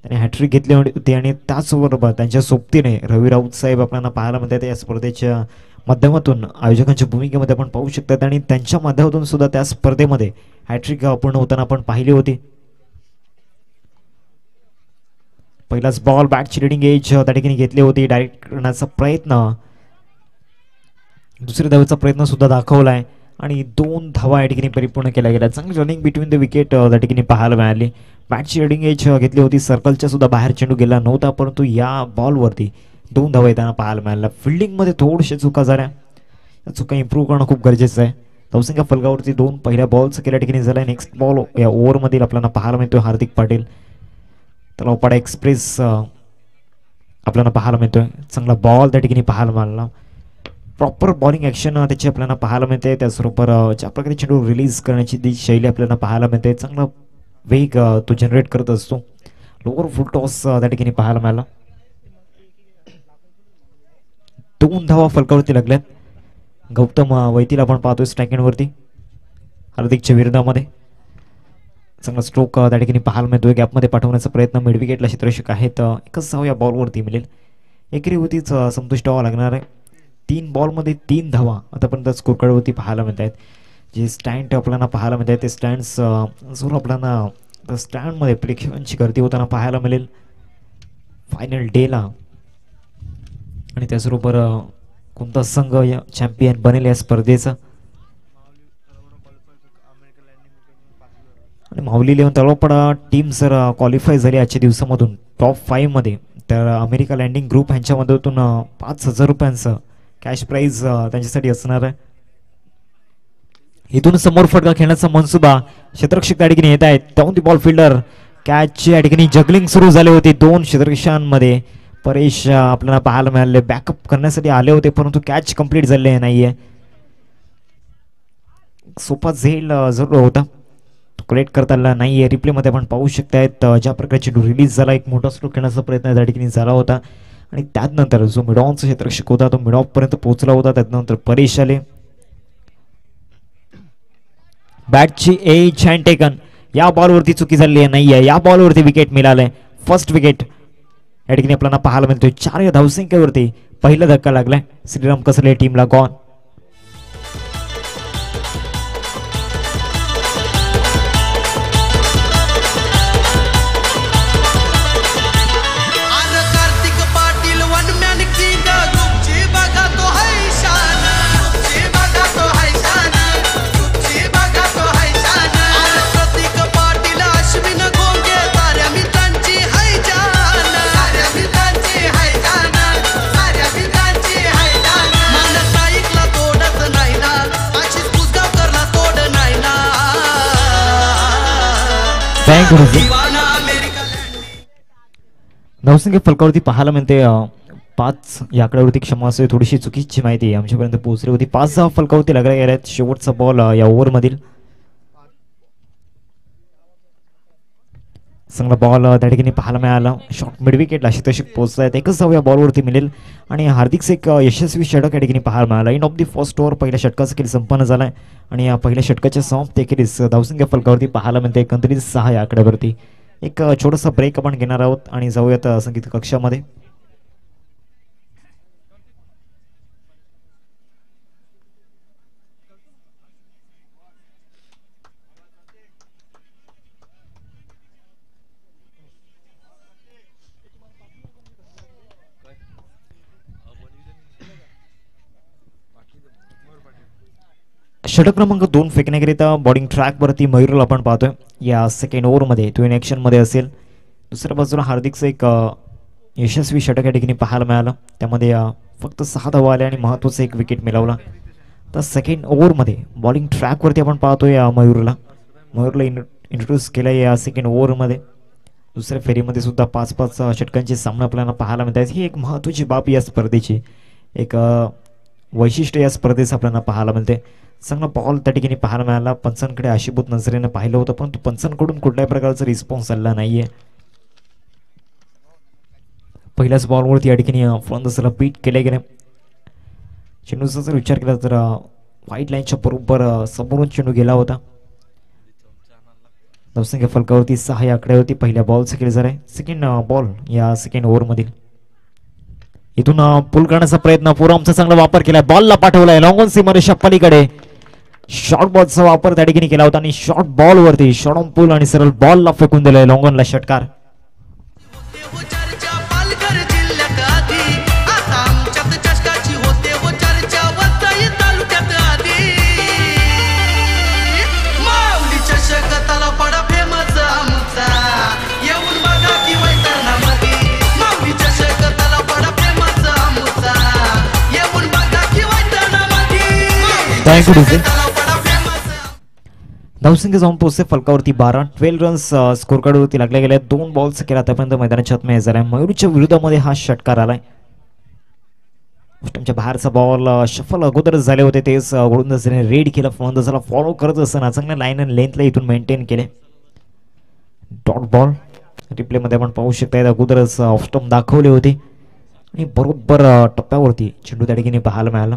त्याने हॅट्रिक घेतली होती आणि त्याचबरोबर त्यांच्या सोबतीने रवी राऊत साहेब आपल्याला पाहायला मिळतात या स्पर्धेच्या माध्यमातून आयोजकांच्या भूमिकेमध्ये आपण पाहू शकतात आणि त्यांच्या माध्यमातून सुद्धा त्या स्पर्धेमध्ये हॅट्रिक पूर्ण होताना आपण पाहिली होती. पहिलाच बॉल बॅटची रिडिंग एज त्या ठिकाणी घेतली होती, डायरेक्ट करण्याचा प्रयत्न, दुसऱ्या धावेचा प्रयत्न सुद्धा दाखवलाय आणि 2 धावा या ठिकाणी परिपूर्ण केल्या गेल्या. चांगली रनिंग बिटवीन द विकेट त्या ठिकाणी पाहायला मिळाली. बॅटची रिडिंग एज घेतली होती, सर्कलच्या सुद्धा बाहेर चेंडू गेला नव्हता, परंतु या बॉलवरती 2 धावा येताना पाहायला मिळाल्या. फिल्डिंगमध्ये थोडीशा चुका झाल्या, या चुका इम्प्रूव्ह करणं खूप गरजेचं आहे. धावसंख्या फलकावरती 2 पहिल्या बॉलचं केल्या ठिकाणी झालाय. नेक्स्ट बॉल या ओव्हरमधील आपल्याला पाहायला मिळतोय हार्दिक पाटील, तलावपाडा एक्सप्रेस आपल्याला पाहायला मिळतोय. चांगला बॉल त्या ठिकाणी पाहायला मिळाला, प्रॉपर बॉलिंग ॲक्शन त्याची आपल्याला पाहायला मिळते. त्याचबरोबर ज्या प्रकारे चेंडू रिलीज करण्याची ती शैली आपल्याला पाहायला मिळते, चांगला वेग तो जनरेट करत असतो. लोअर फुल टॉस त्या ठिकाणी पाहायला मिळाला. 2 धावा फलकावरती लागल्यात. गौतम वैतीला आपण पाहतोय स्ट्रायकिंगवरती हार्दिकच्या विरोधामध्ये. चांगला स्ट्रोक त्या ठिकाणी पाहायला मिळतोय. गॅपमध्ये पाठवण्याचा प्रयत्न मिड विकेटला क्षेत्ररक्षक आहेत. एकच धाव या बॉलवरती मिळेल. एकरीवरतीच संतुष्ट व्हावं लागणार आहे. 3 बॉलमध्ये 3 धावा आतापर्यंत स्कोरकार्डवरती पाहायला मिळत आहेत. जे स्टँड आपल्याला पाहायला मिळत आहेत ते स्टँड्स जरूर आपल्याला स्टँडमध्ये प्रेक्षकांची गर्दी होताना पाहायला मिळेल फायनल डेला. आणि त्याचबरोबर कोणता संघ या चॅम्पियन बनेल या स्पर्धेचा. आणि माऊली 11 तळोपाडा टीम जर क्वालिफाय झाली आजच्या दिवसामधून टॉप 5 मध्ये, तर अमेरिका लँडिंग ग्रुप ह्यांच्या मदतून 5,000 रुपयांचं कॅश प्राईज त्यांच्यासाठी असणार आहे. इथून समोर फटका खेळण्याचा मनसुबा क्षेत्ररक्षक त्या ठिकाणी येत आहेत. त्याहून ती बॉल फिल्डर कॅचची या ठिकाणी जगलिंग सुरू झाले होते 2 क्षेत्ररक्षकांमध्ये. परेश आपल्याला पाहायला मिळाले, बॅकअप करण्यासाठी आले होते, परंतु कॅच कंप्लीट झाले नाहीये. सोपा झेल जरूर होता, कलेक्ट करता आला नाहीये. रिप्लेमध्ये आपण पाहू शकतायत ज्या प्रकारची रिलीज झाला, एक मोठा स्ट्रोक खेळण्याचा प्रयत्न त्या ठिकाणी झाला होता आणि त्यानंतर जो मिड ऑनचा क्षेत्ररक्षक होता तो मिड ऑफ पर्यंत पोहोचला होता. त्यानंतर परेश आले. बॅटची एज हँड टेकन, या बॉलवरती चुकी झाली नाहीये. या बॉलवरती विकेट मिळालंय, फर्स्ट विकेट या ठिकाणी आपल्याला पाहायला मिळतोय. 4 या धावसंख्येवरती पहिला धक्का लागलाय श्रीराम कसले टीमला. गॉन धावसंख्या फलकावरती पाहायला मिळते 5 या आकड्यावरती क्षमा असेल, थोडीशी चुकीची माहिती आमच्यापर्यंत पोहोचली होती. 5 धावा फलकावरती लागल्या गेल्यात. शेवटचा बॉल या ओव्हरमधील. चांगला बॉल त्या ठिकाणी पाहायला मिळाला, शॉर्ट मिड विकेटला क्षेत्ररक्षक पोहोचलाय. एकच धाव या बॉलवरती मिळेल आणि हार्दिकचं एक यशस्वी षटक या ठिकाणी पाहायला मिळाला. End of the first over पहिल्या षटकाचा खेळ संपन्न झालाय आणि या पहिल्या षटकाच्या समाप्तीखेरीज धावसंख्या फलकावरती पाहायला मिळते एकंदरीत 6 या आकड्यावरती. एक छोटासा ब्रेक आपण घेणार आहोत आणि जाऊयात संगीत कक्षामध्ये. षटक क्रमांक 2 फेकण्याकरिता बॉलिंग ट्रॅकवरती मयूरला आपण पाहतोय. या सेकंड ओव्हरमध्ये तो इन ॲक्शनमध्ये असेल. दुसऱ्या बाजूला हार्दिकचं एक यशस्वी षटक या ठिकाणी पाहायला मिळालं, त्यामध्ये फक्त 6 धावा आल्या आणि महत्त्वाचं एक विकेट मिळवला. तर सेकंड ओव्हरमध्ये बॉलिंग ट्रॅकवरती आपण पाहतोय मयूरला इंट्रोड्यूस केलं या सेकंड ओव्हरमध्ये. दुसऱ्या फेरीमध्ये सुद्धा 5-5 षटकांचे सामने आपल्याला पाहायला मिळतात. ही एक महत्त्वाची बाब या स्पर्धेची, एक वैशिष्ट्य या स्पर्धेचं आपल्याला पाहायला मिळते. चांगला बॉल त्या ठिकाणी पाहायला मिळाला. पंचांकडे आशीभूत नजरेनं पाहिलं होतं, परंतु पंचांकडून कुठल्याही प्रकारचा रिस्पॉन्स आला नाहीये. पहिल्याच बॉलवरती या ठिकाणी फलंदाजाला बीट केले गेले. चेंडूचा जर विचार केला तर व्हाईट लाईनच्या बरोबर समोरून चेंडू गेला होता. धावसंख्या फलकावरती 6 या आकड्यावरती पहिल्या बॉलचं खेळ झालाय. सेकंड बॉल या सेकंड ओव्हरमधील. इथून पुल करण्याचा प्रयत्न, पुरमचा चांगला वापर केलाय, बॉलला पाठवलाय लॉंग ऑन सीमारेषा पलीकडे. शॉर्ट बॉलचा वापर त्या ठिकाणी केला होता आणि शॉर्ट बॉल वरती शॉर्ट ऑन पुल आणि सरळ बॉलला फेकून दिलाय लॉंग ऑनला षटकार. धावसंख्या जाऊन पोहोचते फलकावरती 12. 12 रन्स स्कोर कार्डवरती लागल्या गेल्या. 2 बॉल्स केला आतापर्यंत मैदानाच्या आत झालाय. मयूरच्या विरोधामध्ये हा षटकार आलाय. ऑस्टमच्या बाहेरचा बॉल शफल अगोदरच झाले होते, तेच गोलंदाजाने रेड केलं. फलंदाजाला फॉलो करत असताना चांगल्या लाईन अँड लेंथला इथून मेंटेन केले. डॉट बॉल रिप्ले मध्ये आपण पाहू शकता, अगोदरच ऑस्टम दाखवले होते आणि बरोबर टप्प्यावरती चेंडू त्या ठिकाणी पाहायला मिळाला.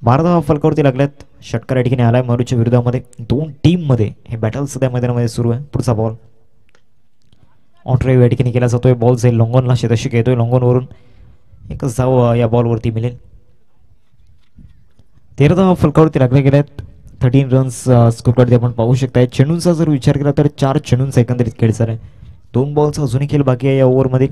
12 धावा फलकावरती लागल्यात. षटकार या ठिकाणी आलाय मयूरच्या विरोधामध्ये. 2 टीम मध्ये हे बॅटल सध्या मैदानामध्ये सुरू आहे. पुढचा बॉल ऑन ड्राईव्ह या ठिकाणी केला जातोय. बॉल जाईल लॉंगॉनला, शेतशी येतोय लॉंगॉनवरून. एकच धाव या बॉलवरती मिळेल. 13 धावा फलकावरती लागल्या गेल्यात. 13 रन्स स्कोर कार्ड आपण पाहू शकताय. चेंडूंचा जर विचार केला तर 4 चेंडूंचा एकंदरीत खेळ झालाय. 2 बॉलचा अजूनही खेळ बाकी आहे या ओव्हरमध्ये.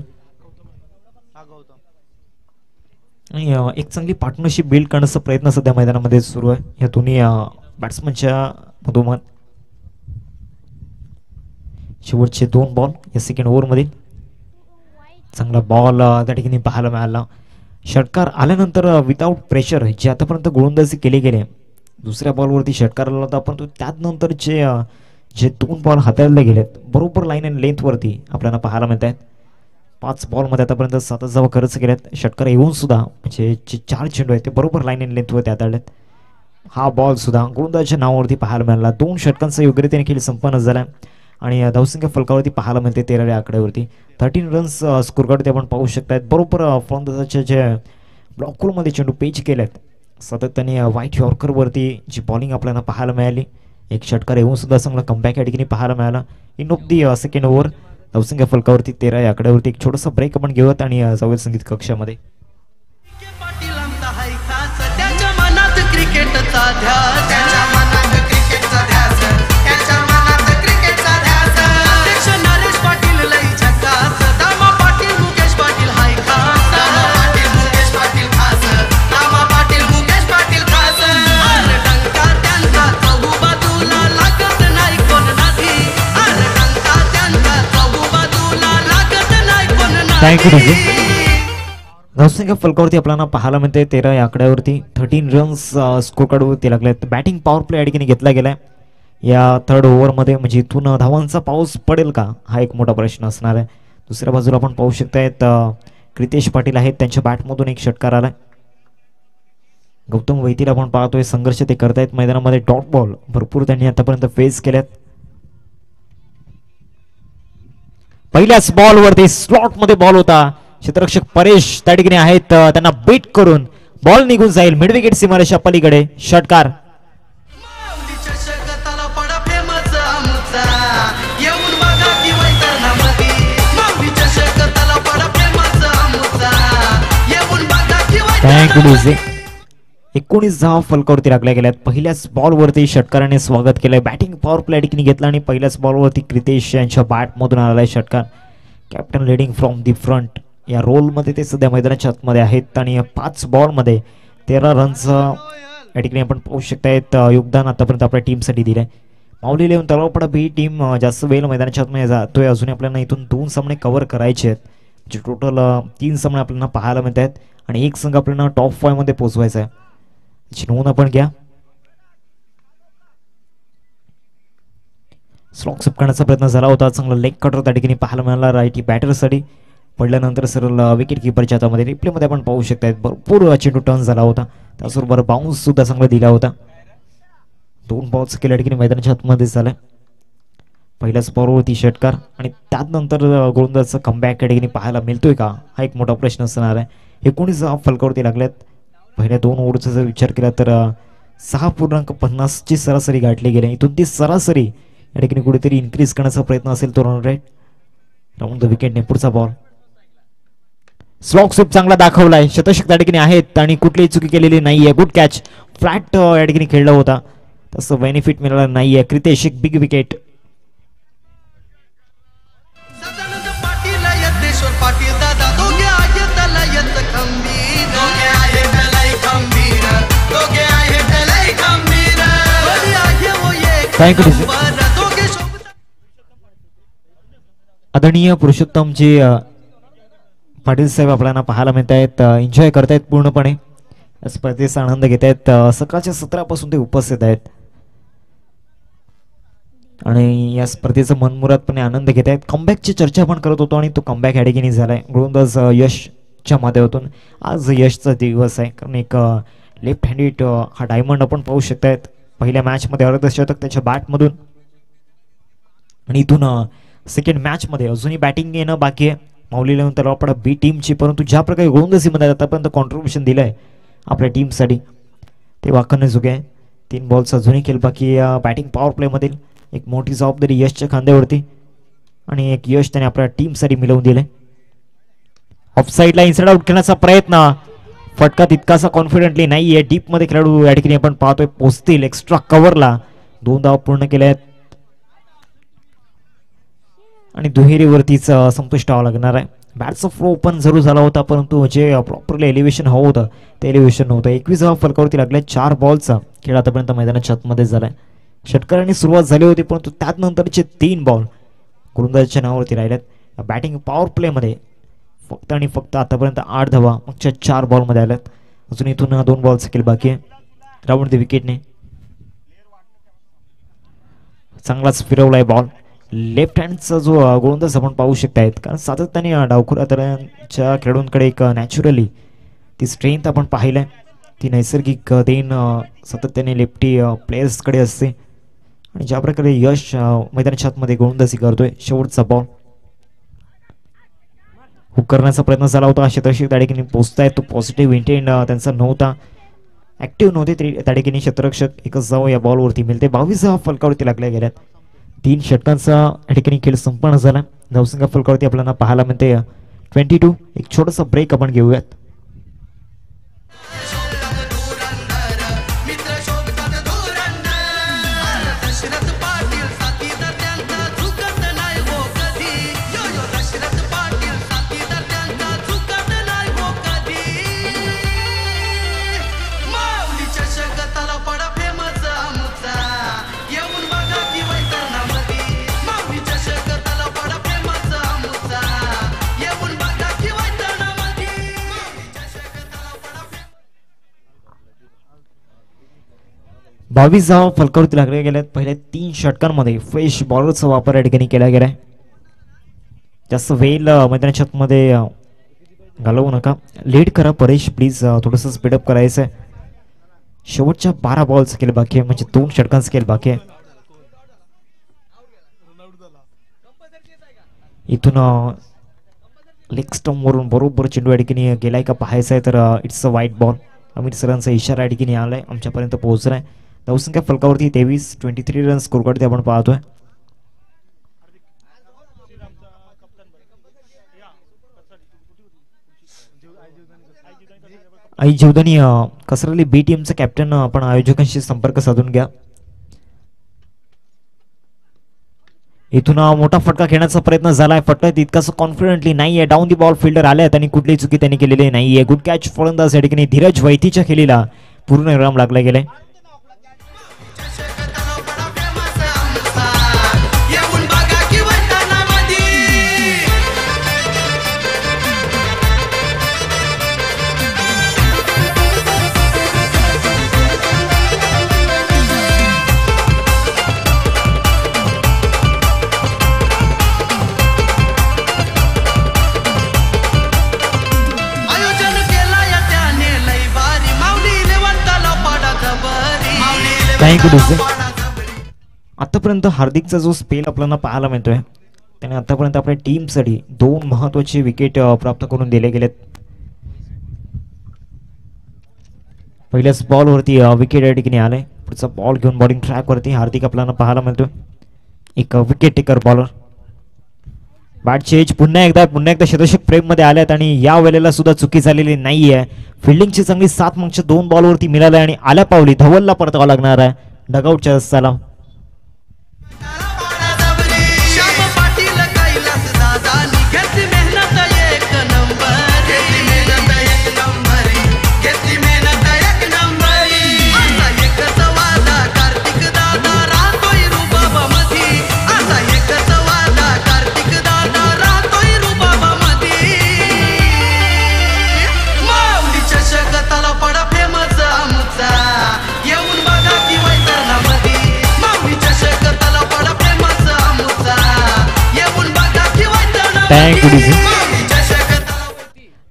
आणि एक चांगली पार्टनरशिप बिल्ड करण्याचा प्रयत्न सध्या मैदानामध्ये सुरू आहे या दोन्ही बॅट्समनच्या मधोमध. शेवटचे 2 बॉल या सेकंड ओव्हरमध्ये. चांगला बॉल त्या ठिकाणी पाहायला मिळाला. षटकार आल्यानंतर विदाउट प्रेशर जे आतापर्यंत गोलंदाजी केले गेले, दुसऱ्या बॉलवरती षटकार आला होता, परंतु त्यानंतर जे 2 बॉल हाताळले गेलेत बरोबर लाईन अँड लेंथवरती आपल्याला पाहायला मिळत आहेत. 5 बॉलमध्ये आतापर्यंत 7 धावा खर्च केल्यात. षटकार येऊन सुद्धा म्हणजे जे 4 चेंडू आहेत ते बरोबर लाईन अँड लेंथवरती हाताळलेत. हा बॉल सुद्धा गोलंदाजाच्या नावावरती पाहायला मिळाला. 2 षटकांचा योग्यरीतीने खेळ संपन्न झाला आणि धावसंख्या फलकावरती पाहायला मिळते 13 या आकड्यावरती. 13 रन्स स्कोर कार्डवरती आपण पाहू शकतात. बरोबर फलंदाजाच्या जे ब्लॉकमध्ये चेंडू पेच केलेत, सातत्याने व्हाईट यॉर्करवरती जी बॉलिंग आपल्याला पाहायला मिळाली. एक षटकार येऊन सुद्धा चांगला कमबॅक या ठिकाणी पाहायला मिळाला. In of the second over. धावसंख्या फलकावरती 13 या आकड्यावरती एक छोटासा ब्रेक आपण घेऊयात आणि जाऊयात संगीत कक्षामध्ये. धावसंख्या फलकावरती आपल्याला पाहायला मिळते 13 या आकड्यावरती. 13 रन्स स्कोर कार्डवरती लागलेत. बॅटिंग पॉवर प्ले या ठिकाणी घेतला गेलाय या 3rd ओव्हरमध्ये. म्हणजे इथून धावांचा पाऊस पडेल का हा एक मोठा प्रश्न असणार आहे. दुसऱ्या बाजूला आपण पाहू शकतायत क्रितेश पाटील आहेत, त्यांच्या बॅटमधून एक षटकार आलाय. गौतम वैतीला आपण पाहतोय संघर्ष ते करतायत मैदानामध्ये. डॉट बॉल भरपूर त्यांनी आतापर्यंत फेस केल्यात. पहिल्याच बॉलवरती स्लॉट मध्ये बॉल होता. क्षेत्ररक्षक परेश त्या ठिकाणी आहेत, त्यांना बीट करून बॉल निघून जाईल मिड विकेट सीमारेषा पलीकडे. षटकार थँक्यू. 19 धावा फलकावरती लागल्या गेल्यात. पहिल्याच बॉलवरती षटकाराने स्वागत केलंय. बॅटिंग पॉवर प्ले ठिकाणी घेतला आणि पहिल्याच बॉलवरती क्रितेश यांच्या बॅटमधून आलेला षटकार. Captain leading from the front या रोलमध्ये ते सध्या मैदानाच्या आतमध्ये आहेत आणि 5 बॉलमध्ये 13 रन्स या ठिकाणी आपण पाहू शकतायत योगदान आतापर्यंत आपल्या टीमसाठी दिलंय. माऊली लेवून तलावपाडा बी टीम जास्त वेळ मैदानाच्या आतमध्ये जातोय. अजून आपल्याला इथून 2 सामने कव्हर करायचे आहेत. जे टोटल 3 सामने आपल्याला पाहायला मिळत आहेत आणि एक संघ आपल्याला टॉप 5 मध्ये पोहोचवायचा आहे. नोंद आपण घ्या. स्लॉक स्विप करण्याचा प्रयत्न झाला होता. चांगला लेग कटर त्या ठिकाणी पाहायला मिळाला राईटी बॅटरसाठी. पडल्यानंतर सरळ विकेट किपरच्या हातामध्ये. रिप्लेमध्ये आपण पाहू शकतायत भरपूर चेंडू टर्न झाला होता. त्याचबरोबर बाउन्स सुद्धा चांगला दिला होता. 2 बॉल्स केल्या ठिकाणी मैदानाच्या हातमध्ये झालाय. पहिल्याच बॉलवरती षटकार आणि त्यानंतर गोलंदाजाचा कमबॅक या ठिकाणी पाहायला मिळतोय का हा एक मोठा प्रश्न असणार आहे. 19 फलकावरती लागल्यात. पहिल्या 2 ओव्हरचा जर विचार केला तर 6.50 ची सरासरी गाठली गेली. इथून ती सरासरी या ठिकाणी कुठेतरी इन्क्रीज करण्याचा प्रयत्न असेल तो रन रेट. राऊंड द विकेटने पुढचा बॉल. स्लॉक स्वीप चांगला दाखवलाय. शतक त्या ठिकाणी आहेत आणि कुठलीही चुकी केलेली नाहीये. Good catch. फ्लॅट या ठिकाणी खेळला होता, तसं बेनिफिट मिळालं नाहीये. क्रितेश एक बिग विकेट. आदरणीय पुरुषोत्तमजी पाटील साहेब आपल्याला पाहायला मिळत आहेत. एन्जॉय करतायत पूर्णपणे या स्पर्धेचा आनंद घेत आहेत. सकाळच्या 17 ते उपस्थित आहेत आणि या स्पर्धेचा मनमुरादपणे आनंद घेत आहेत. कमबॅकची चर्चा आपण करत होतो आणि तो कमबॅक या ठिकाणी झालाय गोलंदाज यशच्या माध्यमातून. आज यशचा दिवस आहे, कारण एक लेफ्ट हँडेड हा डायमंड आपण पाहू शकतायत. पहिल्या मॅचमध्ये अर्धशतक त्याच्या बॅटमधून आणि इथून सेकंड मॅचमध्ये अजूनही बॅटिंग येणं बाकी आहे माऊली इलेव्हन तलावपाडा बी टीमची. परंतु ज्या प्रकारे गोलंदाजीमध्ये आतापर्यंत कॉन्ट्रीब्युशन दिलं आहे आपल्या टीमसाठी ते वाखाणण्याजोगे आहे. 3 बॉल्स अजूनही खेळ बाकी. बॅटिंग पॉवर प्लेमधील एक मोठी जबाबदारी यशच्या खांद्यावरती आणि एक यश त्याने आपल्या टीमसाठी मिळवून दिले. ऑफ साईडला इन्साइड आउट करण्याचा प्रयत्न. फटका तितकासा कॉन्फिडेंटली नाहीये. डीपमध्ये खेळाडू या ठिकाणी आपण पाहतोय पोहोचतील. एक्स्ट्रा कव्हरला 2 धावा पूर्ण केल्या आहेत आणि दुहेरीवरतीच संपुष्ट व्हावं लागणार आहे. बॅटचा फ्लो ओपन जरूर झाला होता, परंतु जे प्रॉपरली एलिव्हेशन हवं होतं ते एलिव्हेशन नव्हतं. 21 धावा फलकावरती लागल्या. 4 बॉलचा खेळ आतापर्यंत मैदानाच्या आतमध्ये झालाय. षटकारांनी सुरुवात झाली होती, परंतु त्यानंतरचे 3 बॉल गोलंदाजाच्या नावावरती राहिल्यात. बॅटिंग पॉवर प्लेमध्ये फक्त आणि फक्त आतापर्यंत 8 धावा मागच्या 4 बॉलमध्ये आल्यात. अजून इथून 2 बॉलचा खेळ बाकी आहे. राऊंड द विकेटने चांगलाच फिरवलाय बॉल. लेफ्ट हँडचा जो गोलंदाज आपण पाहू शकतायत, कारण सातत्याने डावखुरा तऱ्यांच्या खेळाडूंकडे एक नॅचरली ती स्ट्रेंथ आपण पाहिलंय. ती नैसर्गिक देण सातत्याने लेफ्टी प्लेयर्सकडे असते आणि ज्या प्रकारे यश मैदानाच्या आतमध्ये गोलंदाजी करतोय. शेवटचा बॉल हुक करण्याचा प्रयत्न झाला होता. क्षेत्ररक्षक त्या ठिकाणी पोहोचतायत. तो पॉझिटिव्ह इंटेंट त्यांचा नव्हता, ऍक्टिव्ह नव्हते त्या ठिकाणी क्षेत्ररक्षक. एकच जावं या बॉलवरती मिळते. 22 धावा फलकावरती लागल्या गेल्यात. 3 षटकांचा या ठिकाणी खेळ संपन्न झाला. धावसंख्या फलकावरती आपल्याला पाहायला मिळते 22. एक छोटासा ब्रेक आपण घेऊयात. बावीस धावा फलकावरती लागल्या गेल्यात. पहिल्या 3 षटकांमध्ये फ्रेश बॉलरचा वापर या ठिकाणी केला गेलाय. जास्त वेळ मैदानाच्या आतमध्ये घालवू नका. लीड करा परेश प्लीज. थोडंसं स्पीडअप करायचं आहे. शेवटच्या 12 बॉलचा खेळ बाकी आहे, म्हणजे 2 षटकांचा खेळ बाकी आहे. इथून लेग स्टंप वरून बरोबर चेंडू या ठिकाणी गेलाय का पाहायचं आहे, तर इट्स अ वाईट बॉल. अमित सरांचा इशारा या ठिकाणी आलाय, आमच्यापर्यंत पोहोचलाय. धावसंख्या फलकावरती 23 रन स्कोर करते आपण पाहतोय. आई जीवदानी कसरली बी टीमचा कॅप्टन आपण आयोजकांशी संपर्क साधून घ्या. इथून मोठा फटका खेळण्याचा प्रयत्न झालाय. फटका तितकाच कॉन्फिडेंटली नाहीये. डाऊन दी बॉल फिल्डर आल्यात आणि कुठलीही चुकी त्यांनी केलेली नाहीये. गुड कॅच फलंदाज या ठिकाणी धीरज वैतीच्या खेळीला पूर्ण विराम लागला गेलाय. आतापर्यंत हार्दिकचा जो स्पेल आपल्याला पाहायला मिळतोय, त्याने आतापर्यंत आपल्या टीमसाठी 2 महत्त्वाचे विकेट प्राप्त करून दिले गेलेत. पहिल्याच बॉलवरती विकेट या ठिकाणी आले. पुढचा बॉल घेऊन बॉलिंग ट्रॅकवरती हार्दिक आपल्याला पाहायला मिळतोय. एक विकेट टेकर बॉलर. बॅटची एज पुन्हा एकदा शतशक फ्रेम मध्ये आल्यात आणि या वेळेला सुद्धा चुकी झालेली नाहीये. फिल्डिंगची चांगली साथ मागच्या 2 बॉलवरती मिळाली आणि आल्या पावली धवलला परतावा लागणार आहे डगआउटच्या रस्त्याला.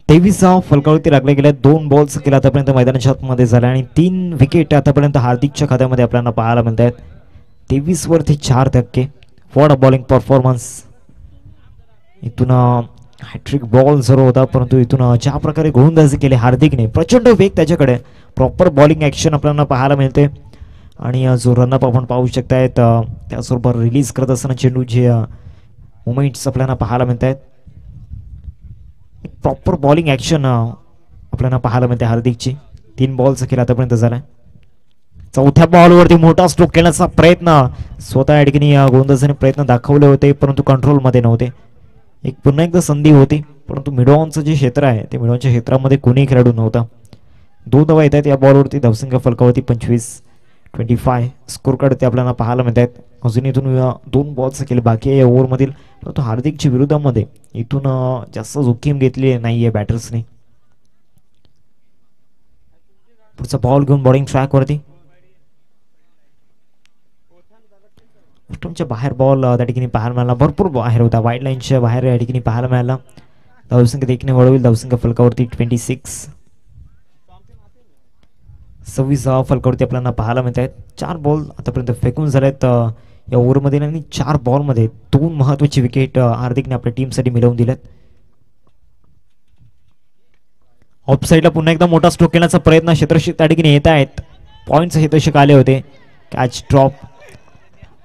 तेवीस फलकावरती लागले गेले. 2 बॉल्स केला आतापर्यंत मैदानाच्या आतमध्ये झाल्या आणि 3 विकेट आतापर्यंत हार्दिकच्या खात्यामध्ये आपल्याला पाहायला मिळत आहेत. 23 वरती 4 धक्के. What a bowling performance. इथून हॅट्रिक बॉल जरूर होता परंतु इथून ज्या प्रकारे गोलंदाजी केली हार्दिकने प्रचंड वेग त्याच्याकडे. प्रॉपर बॉलिंग ॲक्शन आपल्याला पाहायला मिळते आणि जो रनअप आपण पाहू शकतायत त्याचबरोबर रिलीज करत असताना चेंडू जे मोमेंट्स आपल्याला पाहायला मिळत आहेत. प्रॉपर बॉलिंग ॲक्शन आपल्याला पाहायला मिळते हार्दिकची. 3 बॉल्स केला आतापर्यंत झालाय. 4थ्या बॉलवरती मोठा स्ट्रोक खेळण्याचा प्रयत्न स्वतः या ठिकाणी गोलंदाजाने प्रयत्न दाखवले होते परंतु कंट्रोलमध्ये नव्हते. एक पुन्हा एकदा संधी होती परंतु मिडऑनचं जे क्षेत्र आहे ते मिडऑनच्या क्षेत्रामध्ये कोणीही खेळाडू नव्हता. 2 धावा येत आहेत या बॉलवरती. धावसंख्या फलकावरती 25 स्कोर कार्ड ते आपल्याला पाहायला मिळत आहेत. अजून इथून 2 बॉल्स केले बाकी आहे या ओव्हरमधील परंतु हार्दिकच्या विरोधामध्ये इथून जास्त जोखीम घेतली नाहीये बॅटर्सने. पुढचा बॉल घेऊन बॉलिंग ट्रॅकवरती. तुमच्या बाहेर बॉल त्या ठिकाणी पाहायला मिळाला. भरपूर बाहेर होता. वाईड लाईनच्या बाहेर या ठिकाणी पाहायला मिळाला. धावसंख्या देखील वळवेल. धावसंख्या फलकावरती 26 फलकावरती आपल्याला पाहायला मिळत आहेत. 4 बॉल आतापर्यंत फेकून झालेत या ओव्हरमध्ये आणि 4 बॉलमध्ये 2 महत्वाची विकेट हार्दिकने आपल्या टीमसाठी मिळवून दिल्यात. ऑफ साईडला पुन्हा एकदा मोठा स्ट्रोक खेळण्याचा प्रयत्न क्षेत्ररक्षक त्या ठिकाणी येत आहेत. पॉईंट्स क्षेत्ररक्षक आले होते. कॅच ड्रॉप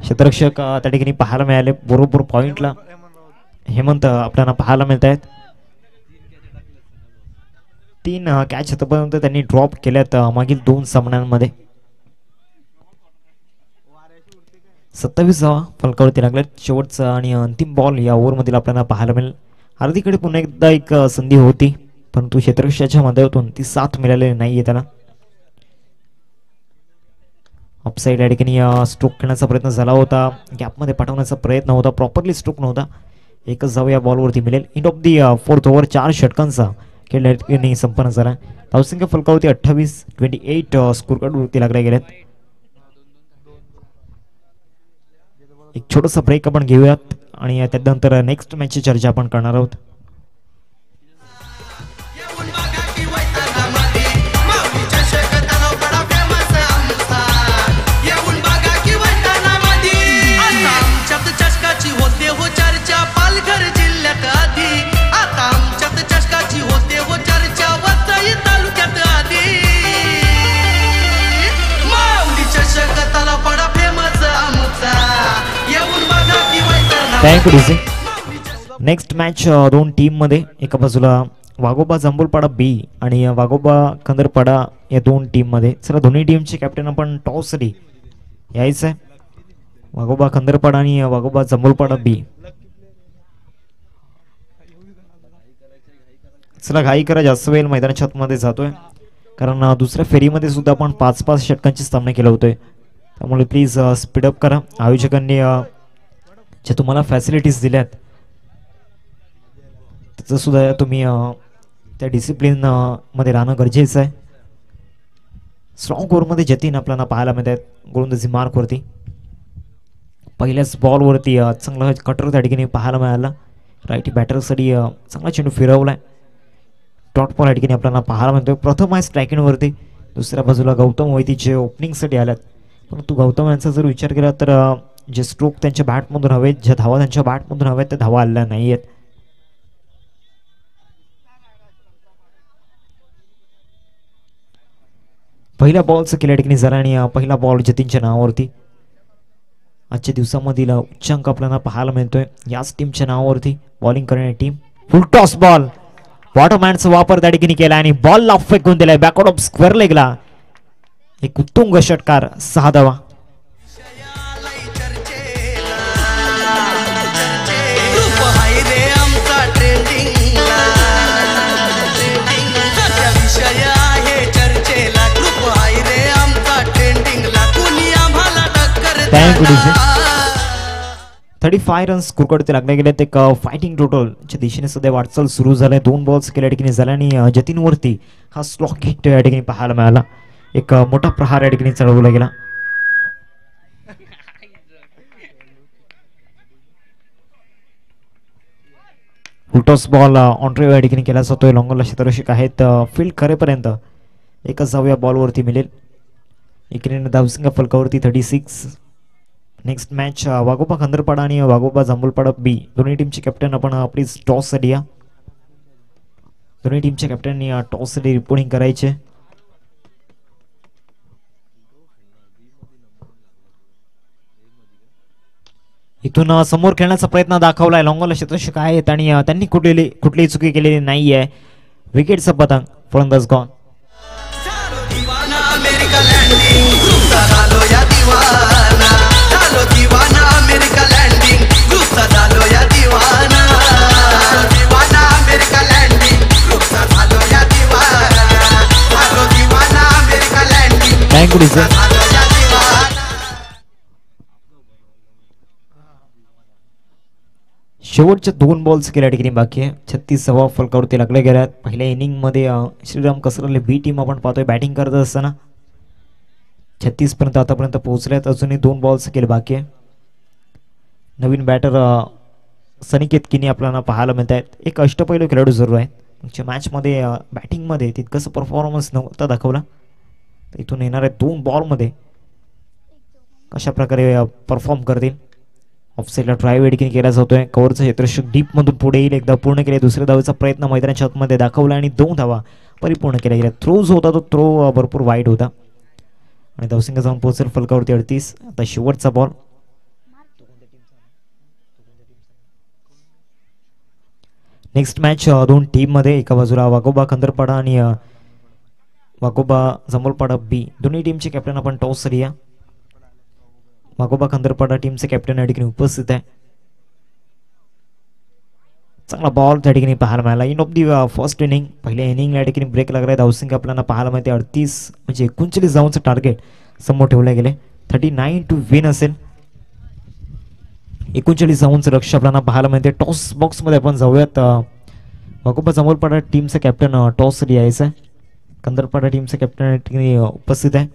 क्षेत्ररक्षक त्या ठिकाणी पाहायला मिळाले. बरोबर पॉईंटला हेमंत आपल्याला पाहायला मिळत आहेत. 3 कॅच आतापर्यंत त्यांनी ड्रॉप केल्यात मागील 2 सामन्यांमध्ये. 27 फलकावरती लागल्यात. शेवटचा आणि अंतिम बॉल या ओव्हरमधील आपल्याला पाहायला मिळेल. हार्दिककडे पुन्हा एकदा एक संधी होती परंतु क्षेत्ररक्षकाच्या माध्यमातून ती साथ मिळालेली नाहीये त्याला. अपसाईड या ठिकाणी स्ट्रोक खेळण्याचा प्रयत्न झाला होता. गॅपमध्ये पाठवण्याचा प्रयत्न होता. प्रॉपरली स्ट्रोक नव्हता. एकच जाऊ या बॉलवरती मिळेल. End of the 4th over. 4 षटकांचा खेळ या ठिकाणी संपन्न झाला. धावसंख्या फलकावरती 28 स्कोर कार्डवरती लागले गेलेत. एक छोटासा ब्रेक आपण घेऊयात आणि त्यानंतर नेक्स्ट मॅचची चर्चा आपण करणार आहोत. नेक्स्ट मॅच 2 टीममध्ये. एका बाजूला वाघोबा जांभूलपाडा बी आणि वाघोबा खंदरपाडा या 2 टीममध्ये. चला दोन्ही टीमचे कॅप्टन आपण टॉससाठी यायचं आहे. वाघोबा खंदरपाडा आणि वाघोबा जांभूलपाडा बी. चला घाई करा. जास्त वेळ मैदानाच्या आतमध्ये जातोय कारण दुसऱ्या फेरीमध्ये सुद्धा आपण 5-5 षटकांचे सामने केले होते. त्यामुळे प्लीज स्पीडअप करा. आयोजकांनी जे तुम्हाला फॅसिलिटीज दिल्यात त्याचं सुद्धा तुम्ही त्या डिसिप्लिन मध्ये राहणं गरजेचं आहे. स्ट्रॉंग ओव्हरमध्ये जतीन आपल्याला पाहायला मिळत आहेत गोलंदाजी मार्कवरती. पहिल्याच बॉलवरती चांगला कटर त्या ठिकाणी पाहायला मिळाला. राईटी बॅटरसाठी चांगला चेंडू फिरवलाय. डॉट बॉल या ठिकाणी आपल्याला पाहायला मिळतोय. प्रथम आहे स्ट्रायकिंगवरती. दुसऱ्या बाजूला गौतम वैतीचे ओपनिंगसाठी आल्यात परंतु गौतम यांचा जर विचार केला तर जे स्ट्रोक त्यांच्या बॅटमधून हवेत, ज्या धावा त्यांच्या बॅटमधून हवेत त्या धावा आलेल्या नाही आहेत. पहिल्या बॉलचं केल्या ठिकाणी झाला आणि पहिला बॉल जतीनच्या नावावरती. आजच्या दिवसामधील उच्चांक आपल्याला पाहायला मिळतोय याच टीमच्या नावावरती बॉलिंग करणारी टीम. फुल टॉस बॉल, बॉटमहँडचा वापर त्या ठिकाणी केला आणि बॉलला फेकून दिलाय बॅकआउट ऑफ स्क्वेअर लेगला. एक उत्तुंग षटकार, 6 धावा. Thank you DJ. 35 रन्स स्कोरकडे लागले गेलेत. एक फायटिंग टोटलच्या दिशेने सध्या वाटचाल सुरू झालंय. 2 बॉल्स केल्या ठिकाणी झाल्या आणि जतीनवरती हा स्लॉक हिट या ठिकाणी पाहायला मिळाला. एक मोठा प्रहार या ठिकाणी चढवला गेला. फुलटॉस बॉल ऑनड्राईव्ह या ठिकाणी केला जातोय. लॉंगरला क्षेत्ररक्षक आहेत. फील्ड करेपर्यंत एकच धाव बॉलवरती मिळेल. एकीने धावसंख्या फलकावरती 36. नेक्स्ट मॅच वाघोबा खंदरपाडा आणि वाघोबा जांभूलपाडा बी दोन्ही टीमचे कॅप्टन आपण आपली टॉस साठी या. दोन्ही टीमच्या कॅप्टननी टॉस साठी रिपोर्टिंग करायचे. इथून समोर खेळण्याचा प्रयत्न दाखवलाय. लॉंगॉला क्षेत्ररक्षक आहेत आणि त्यांनी कुठलीही चुकी केलेली नाहीये. विकेटचा पतंग, फलंदाज गॉन. Thank you DJ. शेवटच्या 2 बॉल्स केल्या ठिकाणी बाकी आहे. 36 धावा फलकावरती लागल्या गेल्यात. पहिल्या इनिंग मध्ये श्रीराम कसरले बी टीम आपण पाहतोय बॅटिंग करत असताना 36 पर्यंत आतापर्यंत पोहोचल्यात. अजूनही 2 बॉल्स केले बाकी आहे. नवीन बॅटर सनिकेत किनी आपल्याला पाहायला मिळत आहेत. एक अष्टपैलू खेळाडू जरूर आहे. मागच्या मॅचमध्ये बॅटिंगमध्ये तितकंसं परफॉर्मन्स नव्हता दाखवला. इथून येणाऱ्या 2 बॉलमध्ये कशा प्रकारे परफॉर्म करतील. ऑफसाईडला ड्राईव्ह एडकिन केला जातोय. कव्हरचं क्षेत्ररक्षक डीप मधून पुढे येईल. एकदा पूर्ण केले. दुसऱ्या धावेचा प्रयत्न मैदानाच्या आतमध्ये दाखवला आणि 2 धावा परिपूर्ण केल्या गेल्या. थ्रोज होता तो थ्रो भरपूर वाईड होता आणि धावसंख्या जाऊन पोहोचेल फलकावरती 38. आता शेवटचा बॉल. नेक्स्ट मॅच 2 टीम मध्ये. एका बाजूला वाघोबा खंदरपाडा आणि वाघोबा जांभूलपाडा बी दोन्ही टीमचे कॅप्टन आपण टॉस साठी या. वाघोबा खंदरपाडा टीमचे कॅप्टन या ठिकाणी उपस्थित आहे. चांगला बॉल त्या ठिकाणी पाहायला मिळाला. In of the first inning. पहिल्या इनिंगला या ठिकाणी ब्रेक लागलाय. धावसंख्या आपल्याला पाहायला मिळते 38 म्हणजे 39 धावांचं टार्गेट समोर ठेवले गेले. 39 टू विन असेल. 39 धावांचं लक्ष आपल्याला पाहायला मिळते. टॉस बॉक्स मध्ये आपण जाऊयात. वाघोबा जांभूलपाडा टीमचं कॅप्टन टॉस साठी यायचं आहे. खंदरपाडा टीमचं कॅप्टन या ठिकाणी उपस्थित आहे.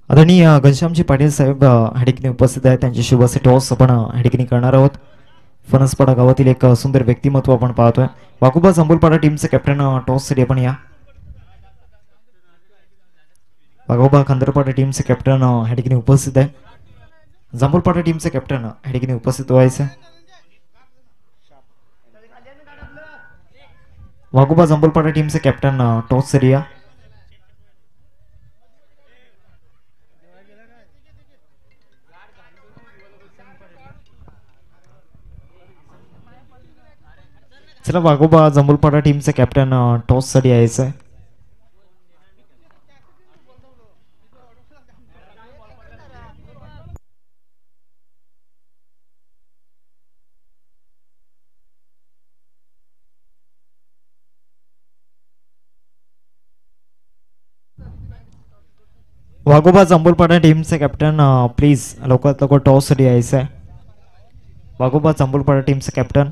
आदरणीय घनश्यामजी पाटील साहेब हडीकने उपस्थित आहेत. त्यांच्या शुभाचे टॉस आपण हडीकने करणार आहोत. फणसपाडा गावातील एक सुंदर व्यक्तिमत्व आपण पाहतोय. वाघोबा जांभूलपाडा टीमचे कॅप्टन टॉस साठी आपण या. वाघोबा खंदरपाडा टीमचे कॅप्टन हडीकने उपस्थित आहे. जांभूलपाडा टीमचे कॅप्टन हडीकने उपस्थित व्हायचे. वाघोबा जांभूलपाडा टीमचे कॅप्टन टॉस साठी या. चला वाघोबा जांभूलपाडा टीमचे कॅप्टन टॉस साठी यायचं आहे. वाघोबा जांभूलपाडा टीमचे कॅप्टन प्लीज लवकरात लवकर टॉससाठी यायचं आहे. वाघोबा जांभूलपाडा टीमचे कॅप्टन.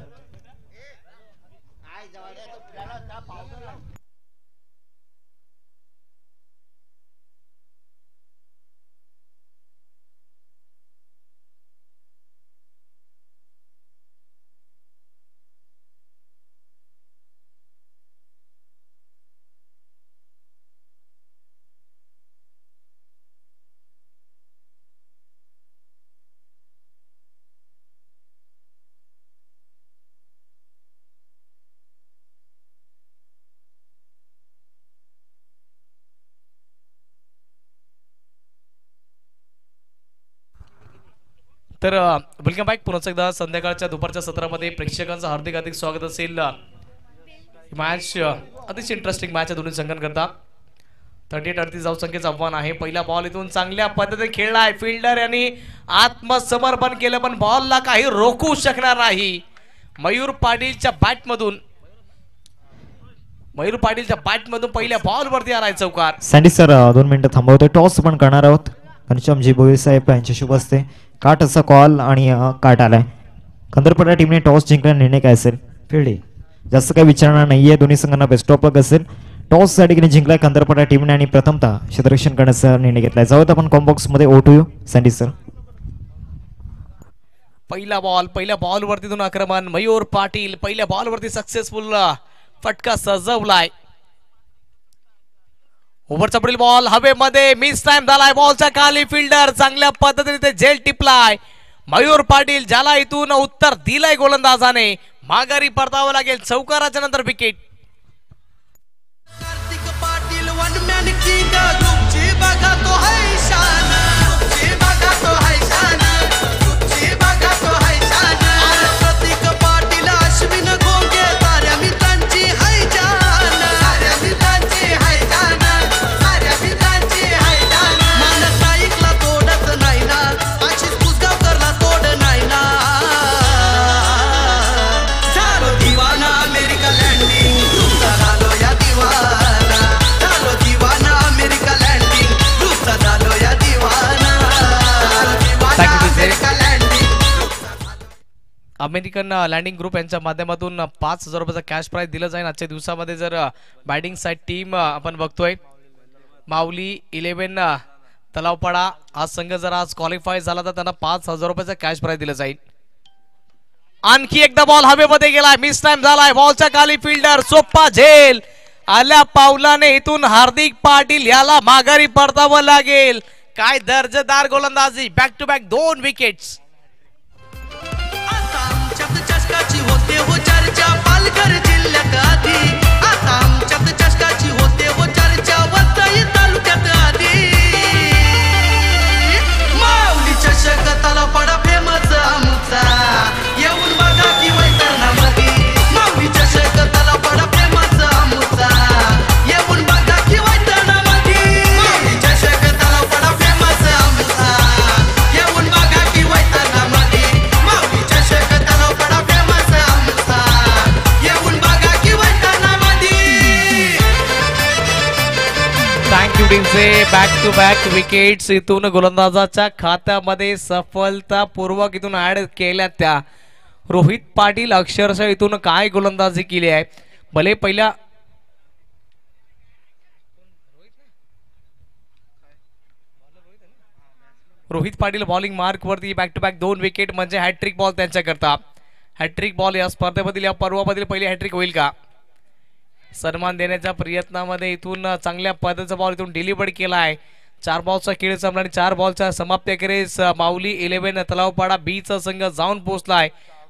तर वेलकम बॅक पुन्हा एकदा संध्याकाळच्या दुपारच्या सत्रामध्ये प्रेक्षकांचं हार्दिक स्वागत असेल. मॅच अतिशय इंटरेस्टिंग मॅच आहे दोन्ही संघांकरता. 38-38 जाऊ संख्येचं आव्हान आहे. पहिला बॉल इथून चांगल्या पद्धतीने खेळलाय फिल्डर यांनी आत्मसमर्पण केलं पण बॉलला काही रोखू शकणार नाही. मयूर पाटीलच्या बॅटमधून पहिल्या बॉल वरती आलाय चौकार. सँडी सर 2 मिनिटं थांबवतोय. टॉस पण करणार आहोत. घनश्यामजी भोईर साहेब यांच्या शुभ असते. काट असा कॉल आणि काट आलाय. खंदरपडा टीमने टॉस जिंकला. निर्णय काय असेल? फिल्डिंग. जास्त काही विचारणार नाहीये. दोन्ही संघांना बेस्ट ऑफ लक असेल. टॉस साठी जिंकलाय खंदरपडा टीमने आणि प्रथमतः क्षेत्ररक्षण करण्याचा निर्णय घेतलाय. जाऊयात आपण कॉम्बॉक्स मध्ये. Over to you Sandy sir. पहिल्या बॉल वरती आक्रमण. मयूर पाटील पहिल्या बॉल वरती सक्सेसफुल फटका सजवलाय. ओव्हरचा पुढील बॉल हवेमध्ये मिस टाइम झालाय. बॉलच्या खाली फिल्डर चांगल्या पद्धतीने ते झेल टिपलाय. मयूर पाटील ज्याला इथून उत्तर दिलंय गोलंदाजाने. माघारी परतावं लागेल. चौकाराच्या नंतर विकेट. अमेरिकन लँडिंग ग्रुप यांच्या माध्यमातून 5,000 रुपयाचा कॅश प्राइज दिलं जाईल आजच्या दिवसामध्ये. जर बॅटिंग साइड टीम आपण बघतोय माऊली 11 तलावपाडा हा संघ जर आज क्वालिफाय झाला तर त्यांना 5,000 रुपयाचा कॅश प्राइज दिलं जाईल. आणखी एकदा बॉल हवेमध्ये गेलाय. मिस टाइम झालाय. बॉलच्या खाली फिल्डर सोप्पा झेल आल्या पावलाने इथून हार्दिक पाटील याला माघारी परतावं लागेल. काय दर्जेदार गोलंदाजी. Back to back 2 wickets. होते हो चर्चा पालघर जिल्ह्यात आधी. आता आमच्यात चषकाची होते हो चर्चा वसई तालुक्यात आधी. माऊली चषक तलावपाडा फेमस आमचा. येऊन बघा की वैतरणामध्ये. माऊली चषक तलावपाडा फेमस आमचा. येऊन बघा की वैतरणामध्ये. माऊली चषक तलावपाडा फेमस आमचा. येऊन बघा की वैतरणामध्ये. माऊली चषक तलावपाडा बॅक टू बॅक विकेट्स इथून गोलंदाजाच्या खात्यामध्ये सफलतापूर्वक इथून ऍड केल्या. त्या रोहित पाटील अक्षरशः इथून काय गोलंदाजी केली आहे. भले पहिल्या रोहित पाटील बॉलिंग मार्क वरती बॅक टू बॅक 2 विकेट म्हणजे हॅट्रिक बॉल त्यांच्याकरता. हॅट्रिक बॉल या स्पर्धेमधील या पर्वामधील पहिली हॅट्रिक होईल का? सन्मान देण्याच्या प्रयत्नामध्ये इथून चांगल्या पद्धतीचा बॉल इथून डिलिव्हर केलाय. 4 बॉलचा खेळ संपला आणि 4 बॉलच्या समाप्तीखेरीज माऊली 11 तलावपाडा बीचा संघ जाऊन पोहोचलाय.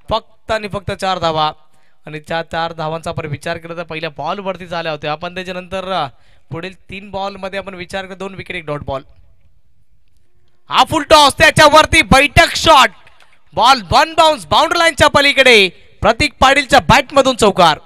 फक्त आणि फक्त 4 धावा आणि त्या 4 धावांचा आपण विचार केला तर पहिल्या बॉल वरती झाल्या होत्या. आपण त्याच्यानंतर पुढील 3 बॉल मध्ये आपण विचार केला 2 विकेट 1 डॉट बॉल. हा फुल टॉस त्याच्यावरती बैठक शॉट. बॉल 1 बाउन्स बाउंड्री लाईनच्या पलीकडे. प्रतीक पाटीलच्या बॅट मधून चौकार.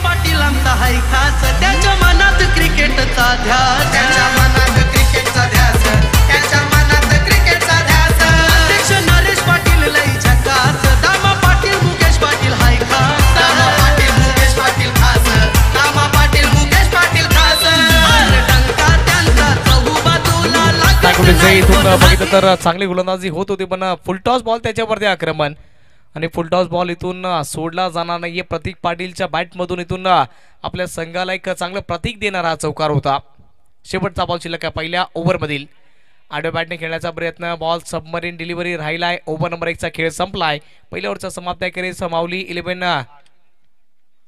पाटीलांचा हाय खास. त्याच्या मनात क्रिकेटचा ध्यास. त्याच्या मनात क्रिकेटचा ध्यास. त्याच्या मनात क्रिकेटचा ध्यास. अध्यक्ष नरेश पाटील लई झकास. दामा पाटील मुकेश पाटील हाय खास. दामा पाटील मुकेश पाटील खास. दामा पाटील मुकेश पाटील खास. अरे टंकार बघितलं तर चांगली गोलंदाजी होत होती पण फुलटॉस बॉल त्याच्यावरती आक्रमण आणि फुलटॉस बॉल इथून सोडला जाणार नाहीये. प्रतीक पाटीलच्या बॅटमधून इथून आपल्या संघाला एक चांगलं प्रतीक देणारा हा चौकार होता. शेवटचा बॉल शिल्लक आहे पहिल्या ओव्हरमधील. आडव्या बॅटने खेळण्याचा प्रयत्न, बॉल सबमरीन डिलिव्हरी राहिलाय. ओव्हर नंबर 1 चा खेळ संपलाय. पहिल्या ओव्हरचा समाप्त करेल माऊली 11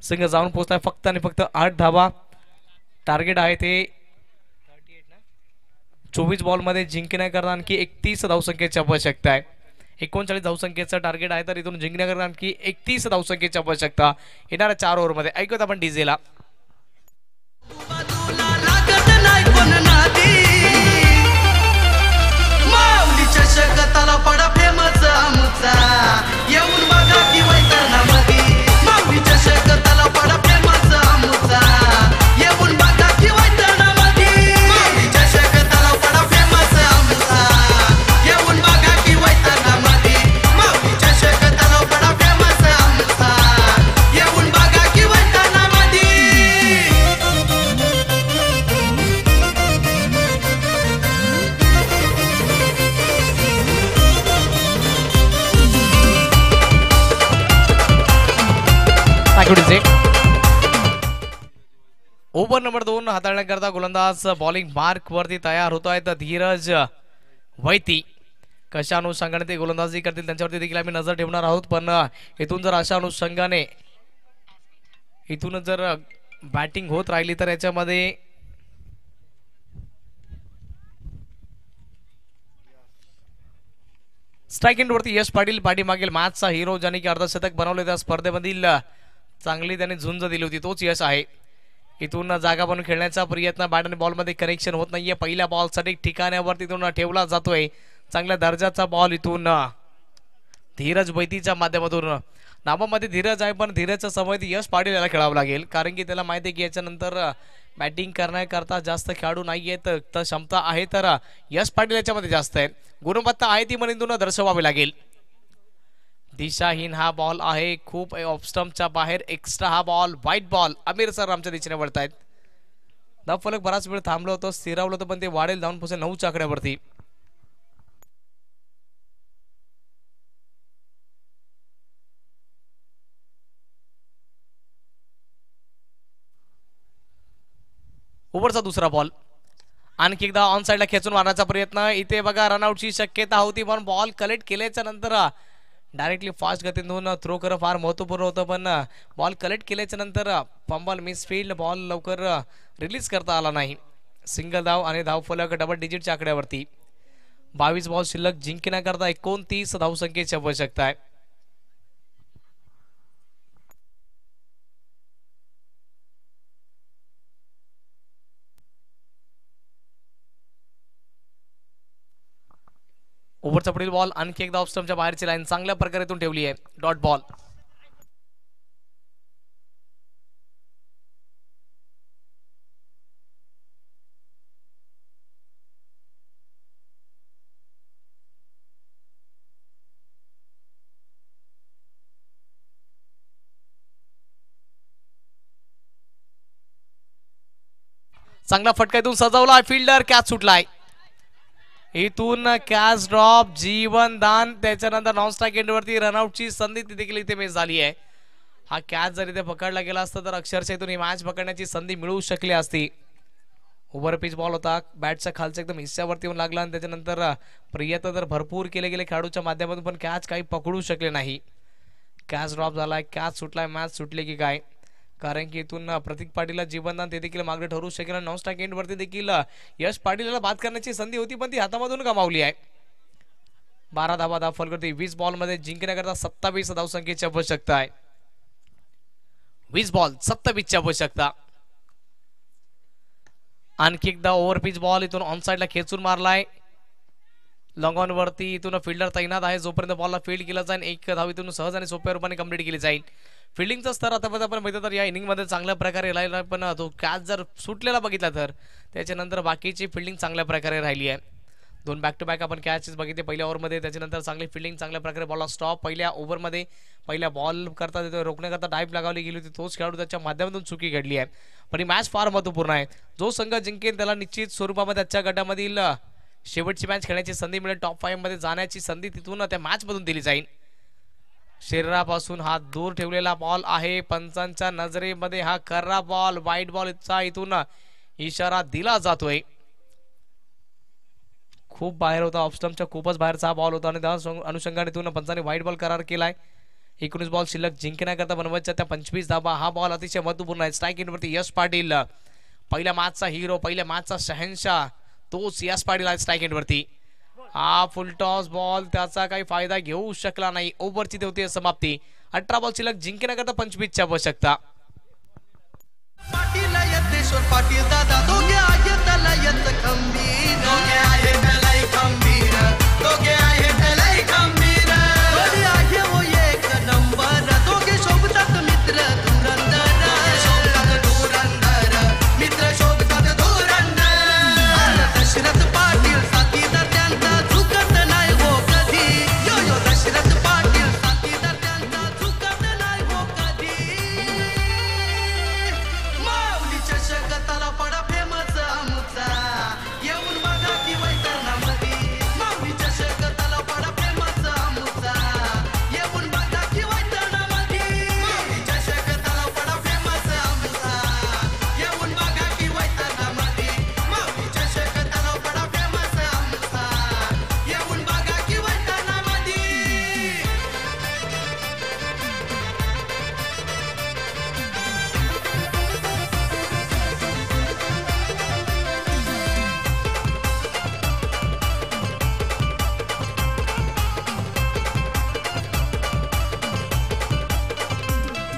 संघ जाऊन पोहोचलाय फक्त आणि फक्त 8 धावा. टार्गेट आहे ते 24 बॉलमध्ये जिंकण्याकरता आणखी 31 धावसंख्येची आवश्यकता आहे. 39 धावसंख्येचं टार्गेट आहे तर इथून जिंकण्याकरता आणखी 31 धावसंख्येची आवश्यकता येणाऱ्या 4 ओव्हरमध्ये. ऐकूयात आपण डीजेला. लागत नाही कोण नादी, माऊली चषक तलापडा फेमस आमचा, येऊन बघा की वैतरणामध्ये. माऊली चषक तलापडा फेमस आमचा, येऊन बघा की वैतरणामध्ये. माऊली चषक तलापडा फेमस आमचा, येऊन बघा की वैतरणामध्ये. माऊली चषक तलापडा फेमस आमचा, येऊन बघा की वैतरणामध्ये. ओव्हर नंबर 2 हाताळण्याकरता गोलंदाज बॉलिंग मार्क वरती तयार होत आहेत. धीरज वैती कशा अनुषंगाने ते गोलंदाजी करतील त्यांच्यावरती देखील आम्ही नजर ठेवणार आहोत. पण इथून जर अशा अनुषंगाने इथून जर बॅटिंग होत राहिली तर याच्यामध्ये स्ट्राईक एंड वरती यश पाटील पाठीमागील मॅचचा हिरो ज्याने की अर्धशतक बनवले त्या स्पर्धेमधील चांगली त्याने झुंज दिली होती तोच यश आहे. इथून जागा बनवून खेळण्याचा प्रयत्न, बॅट आणि बॉलमध्ये कनेक्शन होत नाहीये. पहिल्या बॉल सटीक ठिकाण्यावर तिथून ठेवला जातोय. चांगल्या दर्जाचा बॉल इथून धीरज बैतीच्या माध्यमातून. नावामध्ये धीरज आहे पण धीरजचा समय यश पाटील याला खेळावं लागेल कारण की त्याला माहिती आहे की याच्यानंतर बॅटिंग करण्याकरता जास्त खेळाडू नाहीये तर क्षमता आहे तर यश पाटील याच्यामध्ये जास्त आहे. गुणवत्ता आहे ती म्हणून दर्शवावी लागेल. दिशाहीन हा बॉल आहे खूप ऑफ स्टंपच्या बाहेर. एक्स्ट्रा हा ball white ball. Aamir sir आमच्या दिशेने वळतायत. धाव फलक बराच वेळ थांबलं होतं स्थिरावलं होतं पण ते वाढेल जाऊन पोहोचेल 9च्या आकड्यावरती. ओव्हरचा दुसरा बॉल आणखी एकदा ऑन साइडला खेचून मारण्याचा प्रयत्न. इथे बघा रनआउटची शक्यता होती पण बॉल कलेक्ट केल्याच्या नंतर डायरेक्टली फास्ट गतीतून थ्रो करणं फार महत्वपूर्ण होतं पण बॉल कलेक्ट केल्याच्या नंतर पंबल मिसफील्ड बॉल लवकर रिलीज करता आला नाही. सिंगल धाव आणि धाव फलक डबल डिजिटच्या आकड्यावरती. 22 बॉल शिल्लक जिंकण्याकरता 29 धावसंख्येची आवश्यकता आहे. ओव्हरचा पुढील बॉल आणखी एकदा ऑफ स्टंपच्या बाहेरची लाईन चांगल्या प्रकारे इथून ठेवली आहे. Dot ball. चांगला फटका इथून सजवलाय. Fielder catch सुटलाय. इथून कॅच ड्रॉप जीवन दान त्याच्यानंतर नॉन स्ट्राईक एंडवरती रनआउटची संधी देखील इथे मिस झाली आहे. हा कॅच जर इथे पकडला गेला असता तर अक्षरशः इथून ही मॅच पकडण्याची संधी मिळू शकली असती. ओव्हर पिच बॉल होता बॅटच्या खालच्या एकदम हिस्स्यावरती येऊन लागला आणि त्याच्यानंतर प्रयत्न तर भरपूर केले गेले खेळाडूच्या माध्यमातून पण कॅच काही पकडू शकले नाही. कॅच ड्रॉप झालाय. कॅच सुटलाय. मॅच सुटली की काय कारण की इथून प्रतीक पाटीलला जीवनदान ते देखील मागे ठरू शकेल. नॉन स्ट्राईक एंड वरती देखील यश पाटीलला बाद करण्याची संधी होती पण ती हातामधून गमावली आहे. 12 धावा धाव फलक करते. 20 बॉल मध्ये जिंकण्याकरता 27 धावसंख्येची आवश्यकता आहे. 20 बॉल 27 ची आवश्यकता. आणखी एकदा ओव्हर पिच बॉल इथून ऑन साइडला खेचून मारलाय. लॉंग ऑन वरती इथून फिल्डर तैनात आहे. जोपर्यंत बॉलला फील्ड केला जाईल एक धाव इथून सहज आणि सोप्या रूपाने कंप्लीट केली जाईल. फिल्डिंगचा स्तर आतापर्यंत आपण बघितलं तर या इनिंग मध्ये चांगल्या प्रकारे राहिला पण तो कॅच जर सुटलेला बघितला तर त्याच्यानंतर बाकीची फिल्डिंग चांगल्या प्रकारे राहिली आहे. 2 बॅक टू बॅक आपण कॅचेस बघितले पहिल्या ओव्हरमध्ये. त्याच्यानंतर चांगली फिल्डिंग चांगल्या प्रकारे बॉलला स्टॉप. पहिल्या ओव्हरमध्ये पहिल्या बॉल करता रोखण्याकरता डाईप लावली गेली होती तोच खेळाडू त्याच्या माध्यमातून चुकी घडली आहे. पण ही मॅच फार महत्वपूर्ण आहे. जो संघ जिंकेल त्याला निश्चित स्वरूपामध्ये आजच्या गटामधील शेवटची मॅच खेळण्याची संधी मिळेल, टॉप 5 मध्ये जाण्याची संधी तिथून त्या मॅच मधून दिली जाईल. शरीरापासून हात दूर ठेवलेला बॉल आहे, पंचांच्या नजरेमध्ये हा कर्रा बॉल, वाईट बॉलचा इथून इशारा दिला जातोय. खूप बाहेर होता, ऑफस्टम्पच्या खूपच बाहेरचा बॉल होता आणि त्या अनुषंगाने इथून पंचाने व्हाईट बॉल करार केलाय. 19 बॉल शिल्लक जिंकण्याकरता बनवायच्या त्या 25 धावा. हा बॉल अतिशय महत्वपूर्ण आहे. स्ट्राईक एंडवरती यश पाटील, पहिल्या मॅचचा हिरो, पहिल्या मॅचचा शहनशाह तोच यश पाटील आहे स्ट्राईक एंडवरती. हा फुल टॉस बॉल, त्याचा काही फायदा घेऊ शकला नाही. ओव्हरची होती समाप्ती. 18 बॉल शिल्लक जिंकण्याकरता 25 ची आवश्यकता. पाटील यज्ञेश्वर पाटील दादा दोघे आहेत लयच खंबीर, दोघे आहेत लय खंबीर, दोघे आहेत लय खंबीर, दोघे आहे वो एक नंबर, दोघे शोभतात मित्र धुरंधर, शोभतात धुरंधर, मित्र शोभतात धुरंधर. दशरथ पाटील साथीदार त्यांचा झुकत नाही हो कधी, यो यो दशरथ पाटील साथीदार त्यांचा झुकत नाही हो कधी. चषकताला पडा फेमस आमचा, येऊन बघा की वैतरणामध्ये. माऊली चषकताला पडा फेमस आमचा, येऊन बघा की वैतरणामध्ये. माऊली चषकताला पडा फेमस आमचा, येऊन बघा की वैतरणामध्ये. माऊली चषकताला पडा फेमस आमचा, येऊन बघा की वैतरणामध्ये.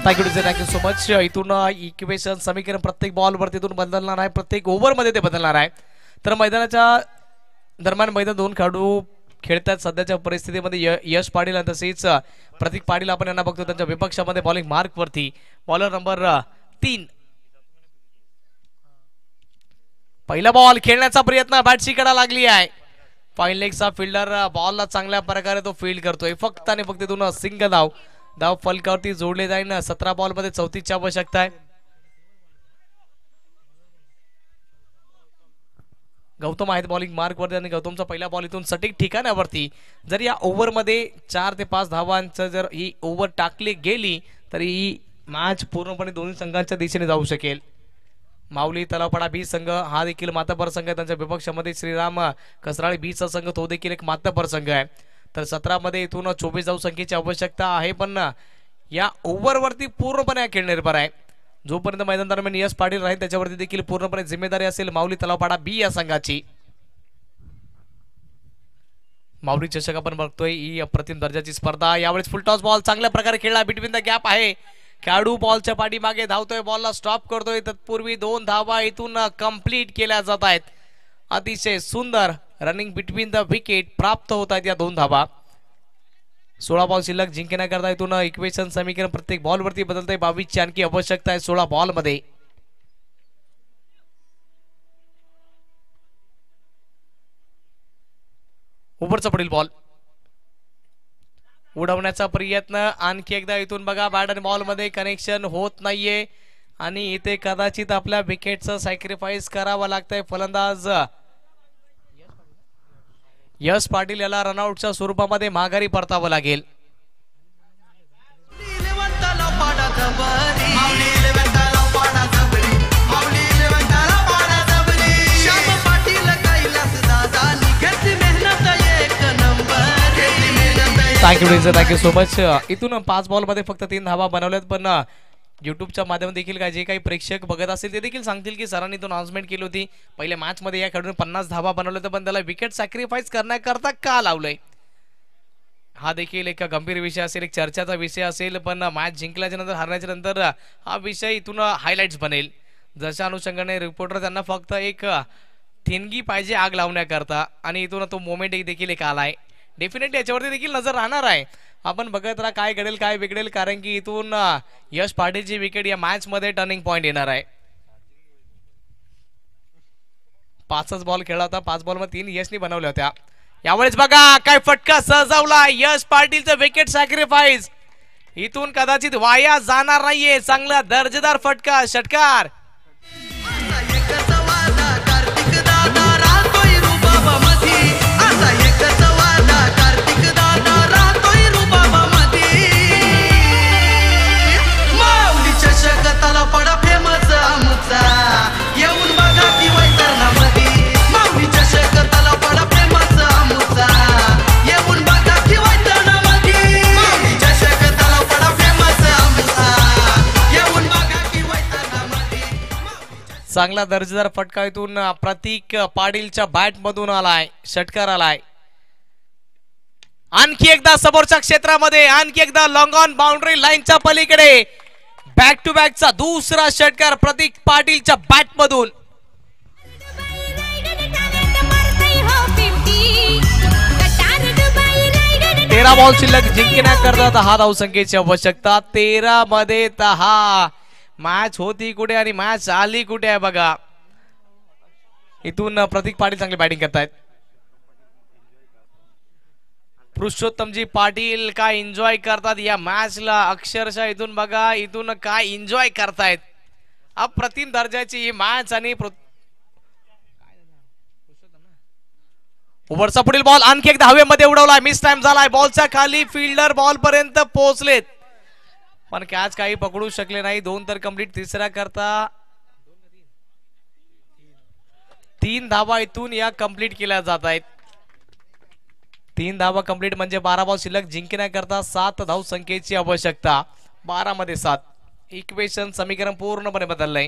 Thank you so much. इथून इक्वेशन समीकरण प्रत्येक बॉलवरती इथून बदलणार आहे, प्रत्येक ओव्हरमध्ये ते बदलणार आहे. तर मैदानाच्या दरम्यान मैदान 2 खेळाडू खेळतात सध्याच्या परिस्थितीमध्ये. यश पाटील आणि तसेच प्रतीक पाटील आपण यांना बघतो त्यांच्या विपक्षामध्ये बॉलिंग मार्क वरती. Bowler number 3. पहिला बॉल खेळण्याचा प्रयत्न, बॅटची कडा लागली आहे. फाईन लेगचा फिल्डर बॉलला चांगल्या प्रकारे तो फील्ड करतोय. फक्त आणि फक्त इथून सिंगल धाव, धाव फलकावरती जोडले जाईल. 17 बॉल मध्ये 34ची आवश्यकता आहे. गौतम आहेत बॉलिंग मार्क वरती आणि गौतमचा पहिला बॉल इथून सटीक ठिकाणावरती. जर या ओव्हर मध्ये 4 ते 5 धावांचं जर ही ओव्हर टाकली गेली तर ही मॅच पूर्णपणे दोन्ही संघांच्या दिशेने जाऊ शकेल. माऊली तलावपाडा बी संघ हा देखील मातबर संघ आहे. त्यांच्या विपक्षामध्ये श्रीराम कसराळी बी चा संघ, तो देखील एक मातबर संघ आहे. तर 17 मध्ये इथून 24 धाव संख्येची आवश्यकता आहे. पण या ओव्हर वरती पूर्णपणे खेळ निर्भर आहे. जोपर्यंत मैदान दरम्यान यश पाटील राहील त्याच्यावरती देखील पूर्णपणे जिम्मेदारी असेल माऊली तलावपाडा बी या संघाची. माऊली चषक आपण बघतोय, ही अप्रतिम दर्जाची स्पर्धा. यावेळेस फुल टॉस बॉल चांगल्या प्रकारे खेळला, बिटवीन द गॅप आहे. खेळाडू बॉलच्या पाठीमागे धावतोय, बॉलला स्टॉप करतोय. तत्पूर्वी 2 धावा इथून कंप्लीट केल्या जात आहेत. अतिशय सुंदर रनिंग बिटवीन द विकेट प्राप्त होत आहेत या 2 धावा. 16 बॉल शिल्लक जिंकण्याकरता इथून इक्वेशन समीकरण प्रत्येक बॉल वरती बदलतंय. 22 ची आणखी आवश्यकता आहे 16 बॉल मध्ये. ओव्हरचा पुढील बॉल उडवण्याचा प्रयत्न. आणखी एकदा इथून बघा, बॅट आणि बॉल मध्ये कनेक्शन होत नाहीये आणि इथे कदाचित आपल्या विकेटचं सॅक्रिफाईस करावं लागतंय. फलंदाज यश पाटील याला रनआउटच्या स्वरूपामध्ये माघारी परतावं लागेल. Thank you so much. इथून 5 बॉल मध्ये फक्त 3 धावा बनवल्यात. पण युट्यूबच्या माध्यमातून देखील काय जे काही प्रेक्षक बघत असतील ते देखील सांगतील की सरांनी तो अनाउन्समेंट केली होती. पहिल्या मॅच मध्ये या खेळाडूने 50 धावा बनवल्या होत्या, पण त्याला विकेट सॅक्रिफाईस करण्याकरता का लावलंय हा देखील एक गंभीर विषय असेल, एक चर्चाचा विषय असेल. पण मॅच जिंकल्याच्या नंतर हरण्याच्या नंतर हा विषय इथून हायलाइट्स बनेल. जशा अनुषंगाने रिपोर्टर त्यांना फक्त एक ठिणगी पाहिजे आग लावण्याकरता आणि इथून तो मोमेंट देखील एक आलाय. डेफिनेटली याच्यावरती देखील नजर राहणार आहे. आपण बघत राहा काय घडेल काय बिघडेल, कारण की इथून यश पाटीलची विकेट या मॅच मध्ये टर्निंग पॉइंट येणार आहे. 5च बॉल खेळला होता, 5 बॉल मध्ये 3 यशनी बनवल्या होत्या. यावेळेस बघा काय फटका सजवला यश पाटीलचं विकेट सॅक्रिफाईस. इथून कदाचित वाया जाणार नाहीये, चांगला दर्जेदार फटका षटकार. कार्तिक दादा राहतोय रुबाबामध्ये. चांगला दर्जेदार फटका इथून प्रतीक पाटीलच्या बॅट मधून आलाय, षटकार आलाय. आणखी एकदा समोरच्या क्षेत्रामध्ये, आणखी एकदा लॉंग ऑन बाउंड्री लाईनच्या पलीकडे बॅक टू बॅकचा दुसरा षटकार प्रतीक पाटीलच्या बॅट मधून. 13 बॉल शिल्लक जिंकण्याकरता 10 धावसंख्येची आवश्यकता. 13 मध्ये 10. मॅच होती कुठे आणि मॅच आली कुठे आहे बघा. इथून प्रतीक पाटील चांगली बॅटिंग करतायत. पुरुषोत्तमजी पाटील काय एन्जॉय करतात या मॅचला, अक्षरशः इथून बघा, इथून काय एन्जॉय करतायत. अप्रतिम दर्जाची ही मॅच. आणि ओव्हरचा पुढील बॉल आणखी एकदा हवेमध्ये उडवलाय, मिस टाइम झालाय. बॉलच्या खाली फिल्डर बॉल पर्यंत पोहोचलेत पण कॅच काही पकडू शकले नाही. 2 तर कंप्लीट. तिसरा करता 3 धावा इथून या कंप्लीट केल्या जात आहेत. 3 धावा कंप्लीट म्हणजे 12 बॉल शिल्लक जिंकण्याकरता 7 धाव संख्येची आवश्यकता. 12 मध्ये 7. इक्वेशन समीकरण पूर्णपणे बदललंय.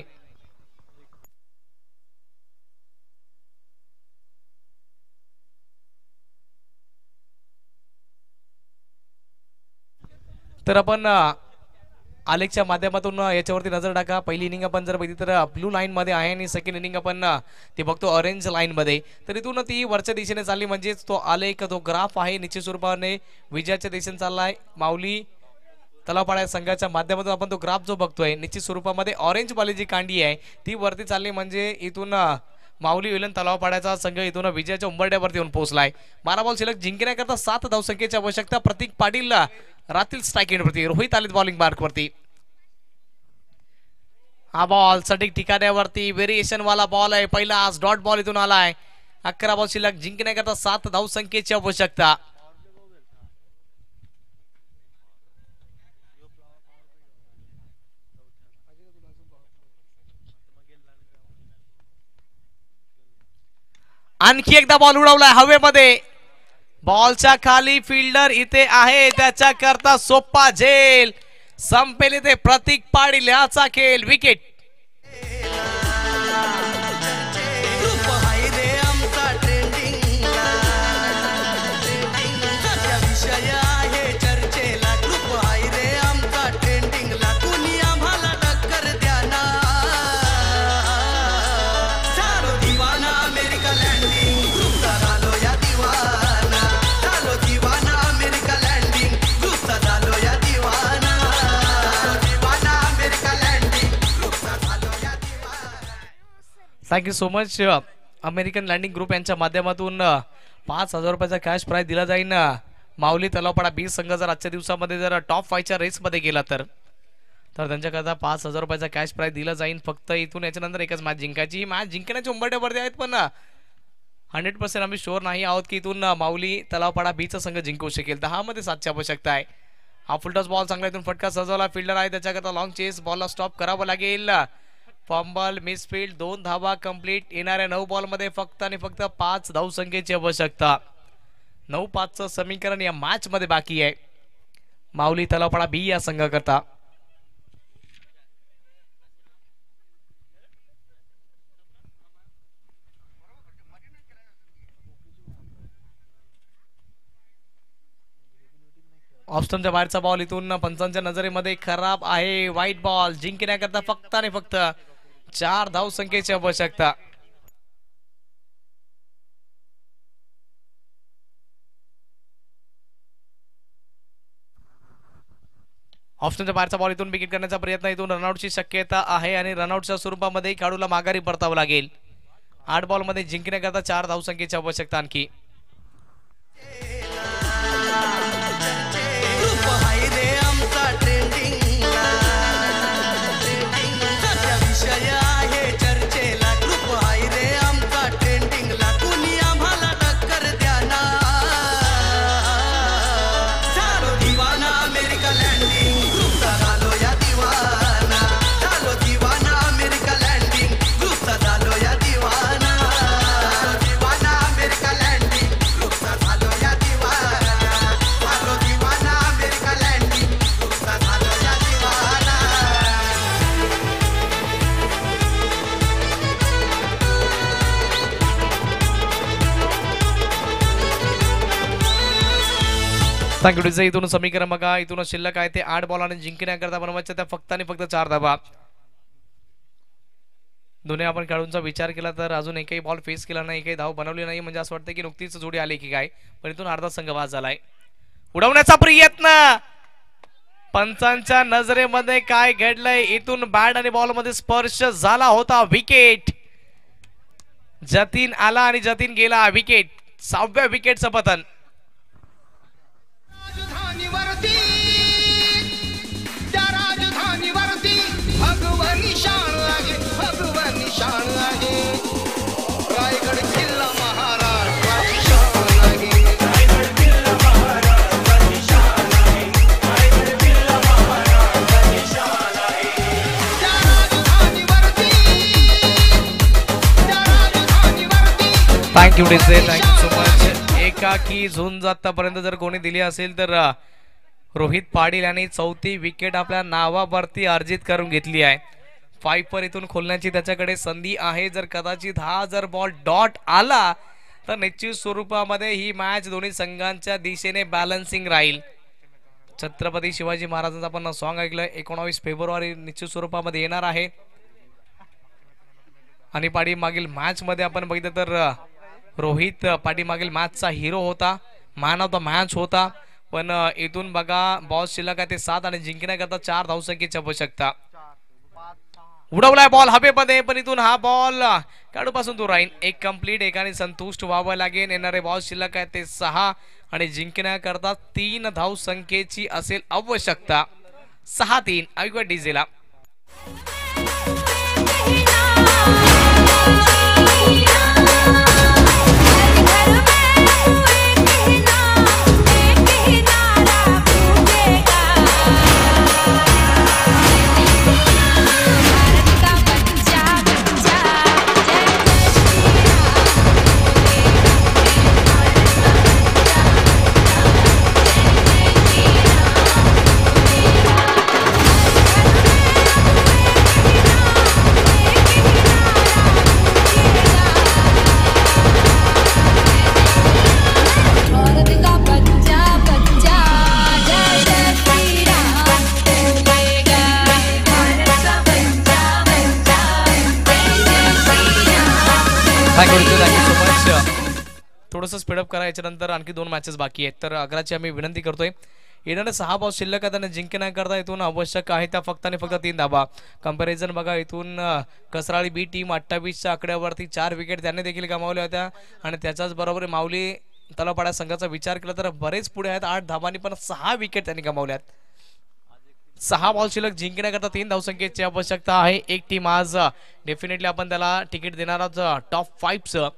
तर आपण आलेखच्या माध्यमातून याच्यावरती नजर टाका. पहिली इनिंग आपण जर बघितली तर ब्लू लाईन मध्ये आहे आणि सेकंड इनिंग आपण ते बघतो ऑरेंज लाईन मध्ये. तर इथून ती वरच्या दिशेने चालली म्हणजेच तो आलेख, तो ग्राफ आहे निश्चित स्वरूपाने विजयाच्या दिशेने चाललाय. माऊली तलावपाडा संघाच्या माध्यमातून आपण तो ग्राफ जो बघतोय निश्चित स्वरूपामध्ये ऑरेंज वाली जी कांडी आहे ती वरती चालली म्हणजे इथून माऊली विलन तलावपाड्याचा संघ इथून विजयाच्या उंबरड्यावरती येऊन पोहोचलाय. 12 बॉल शिल्लक जिंकण्याकरता 7 धावसंख्येची आवश्यकता. प्रतीक पाटील रातील स्ट्राईक एंडवरती, रोहित आलेत बॉलिंग मार्क वरती. हा बॉल सटीक ठिकाण्यावरती व्हेरिएशन वाला बॉल आहे. पहिला आज डॉट बॉल इथून आलाय. 11 बॉल शिल्लक जिंकण्याकरता 7 धावसंख्येची आवश्यकता. आणखी एकदा बॉल उडवलाय हवेमध्ये. बॉलच्या खाली फिल्डर इथे आहे, त्याच्या करता सोप्पा झेल. संपेल इथे प्रतीक पाटील याचा खेळ. Wicket. Thank you so much. American landing group यांच्या माध्यमातून 5,000 रुपयाचा कॅश प्राइज दिला जाईल. माऊली तलावपाडा 20 संघ जर आजच्या दिवसामध्ये जर टॉप 5च्या रेसमध्ये गेला तर त्यांच्याकरता 5,000 रुपयाचा कॅश प्राइज दिला जाईल. फक्त इथून याच्यानंतर एकच मॅच जिंकायची. ही मॅच जिंकण्याच्या उंबरठ्यावरती आहेत पण 100% आम्ही शुअर नाही आहोत की इथून माऊली तलावपाडा 20चा संघ जिंकू शकेल. 10 मध्ये 7ची आवश्यकता आहे. हा फुलटॉस बॉल चांगला इथून फटका सजवला. फिल्डर आहे त्याच्याकरता लॉंग चेस. बॉलला स्टॉप करावं लागेल. फंबल, मिसफील्ड, 2 धावा कंप्लीट. येणाऱ्या 9 बॉल मध्ये फक्त आणि फक्त 5 धावसंख्येची आवश्यकता. 9-5चं समीकरण या मॅच मध्ये बाकी आहे. माऊली तलावपाडा बी या संघाकरता. ऑप्शनच्या बाहेरचा बॉल इथून पंचांच्या नजरेमध्ये खराब आहे. White ball. जिंकण्याकरता फक्त आणि फक्त 4 धावसंख्येची आवश्यकता. ऑप्शनच्या बाहेरचा बॉल इथून विकेट करण्याचा प्रयत्न. इथून रनआउटची शक्यता आहे आणि रनआउटच्या स्वरूपामध्ये खेळाडूला माघारी परतावं लागेल. 8 बॉल मध्ये जिंकण्याकरता 4 धावसंख्येची आवश्यकता आणखी. Thank you DJ. इथून समीकरण बघा, इथून शिल्लक आहे ते 8 बॉल आणि जिंकण्याकरता बनवायच्या त्या फक्त आणि फक्त 4 धावा. दोन्ही आपण खेळाडूंचा विचार केला तर अजून एकही बॉल फेस केला नाही, एकही धाव बनवली नाही, म्हणजे असं वाटतं की नुकतीच जोडी आली की काय. पण इथून अर्धा संघ बाद झालाय. उडवण्याचा प्रयत्न, पंचांच्या नजरेमध्ये काय घडलंय, इथून बॅट आणि बॉल मध्ये स्पर्श झाला होता. विकेट. जतीन आला आणि जतीन गेला. विकेट. 6व्या विकेटचं पतन. राजधानीवरती त्या राजधानीवरती भगवानी शान आहे, भगवानी शान आहे. रायगड किल्ला महाराष्ट्राची शान आहे. रायगड किल्ला महाराष्ट्राची शान आहे. रायगड किल्ला महाराष्ट्राची शान आहे. त्या राजधानीवरती त्या राजधानीवरती. Thank you DJ. Thank you so much. एकाकी झोन आतापर्यंत जर कोणी दिली असेल तर रोहित पाटील यांनी 4थी विकेट आपल्या नावावरती अर्जित करून घेतली आहे. 5 इथून खोलण्याची त्याच्याकडे संधी आहे. जर कदाचित हा जर बॉल डॉट आला तर निश्चित स्वरूपामध्ये ही मॅच दोन्ही संघांच्या दिशेने बॅलन्सिंग राहील. छत्रपती शिवाजी महाराजांचं आपण सॉन्ग ऐकलंय. 19 फेब्रुवारी निश्चित स्वरूपामध्ये येणार आहे. आणि पाठीमागील मॅच मध्ये आपण बघितलं तर रोहित पाठीमागील मॅचचा हिरो होता, मॅन ऑफ द मॅच होता. पण इथून बघा बॉल शिल्लक आहे ते 7 आणि जिंकण्याकरता 4 धावसंख्येची आवश्यकता. उडवलाय बॉल हवेमध्ये, पण इथून हा बॉल खेळाडूपासून दूर राहील. एक कंप्लीट, एकाने संतुष्ट व्हावं लागेल. येणारे बॉल शिल्लक आहे ते 6 आणि जिंकण्याकरता 3 धावसंख्येची असेल आवश्यकता. 6-3. ऐकूया डीजेला. थोडंसं स्पीडअप करा. याच्यानंतर आणखी 2 मॅचेस बाकी आहेत. तर अग्राची आम्ही विनंती करतोय, येणारे 6 बॉल शिल्लक आहे त्यांना जिंकण्याकरता इथून आवश्यक आहे त्या फक्त आणि फक्त 3 धावा. कंपॅरिझन बघा, इथून कसराळी बी टीम 28च्या आकड्यावरती 4 विकेट त्यांनी देखील गमावल्या होत्या. आणि त्याच्याच बरोबर माऊली तलावपाडा संघाचा विचार केला तर बरेच पुढे आहेत 8 धावांनी, पण 6 विकेट त्यांनी गमावल्यात. 6 बॉल शिल्लक जिंकण्याकरता 3 धावसंख्येची आवश्यकता आहे. एक टीम आज डेफिनेटली आपण त्याला तिकीट देणार आहोत टॉप 5चं,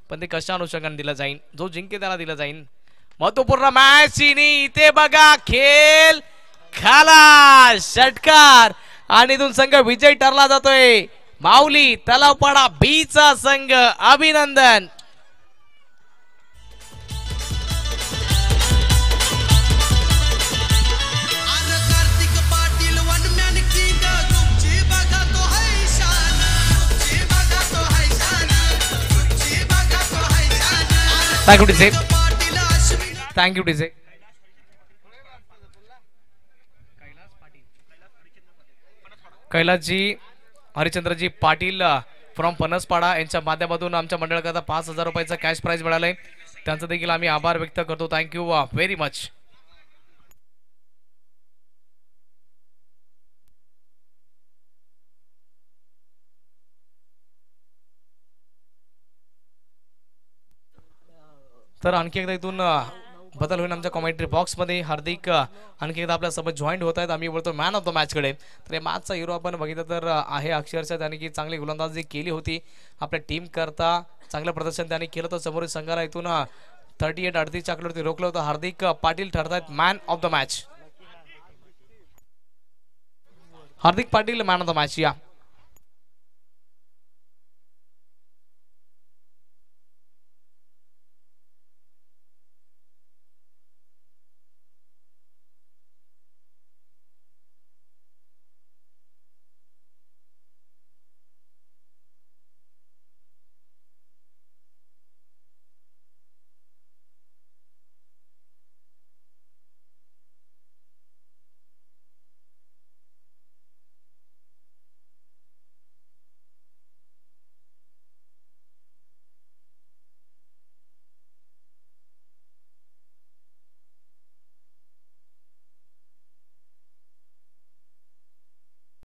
पण ते कशा अनुषंगाने दिलं जाईल, जो जिंके त्याला दिलं जाईल. महत्वपूर्ण मॅच इथे बघा, खेळ खाला, षटकार आणि इथून संघ विजय ठरला जातोय. माऊली तलावपाडा बीचा संघ, अभिनंदन. Kartik Patil one man king, तुमची बघा तो है शान, तुमची बघा तो है शान, तुमची बघा तो है शान. Thank you DJ. Patil Ashwin thank you DJ. Kailasji Harichandraji Patil from Panaspada यांच्या माध्यमातून आमच्या मंडळाकरता 5,000 रुपयाचा कॅश प्राइज मिळालाय. त्यांचा देखील आम्ही आभार व्यक्त करतो. Thank you very much. तर आणखी एकदा इथून बदल होईल आमच्या कॉमेंट्री बॉक्स मध्ये. हार्दिक आणखी एकदा आपल्यासोबत जॉईंट होत आहेत. आम्ही बोलतो मॅन ऑफ द मॅच कडे. तर या मॅचचा हिरो आपण बघितलं तर आहे अक्षरशः त्याने की चांगली गोलंदाजी केली होती. आपल्या टीम करता चांगलं प्रदर्शन त्याने केलं होतं. समोरील संघाला इथून 38-38 आकड्यावरती रोखलं होतं. हार्दिक पाटील ठरतायत man of the match. Hardik Patil man of the match. या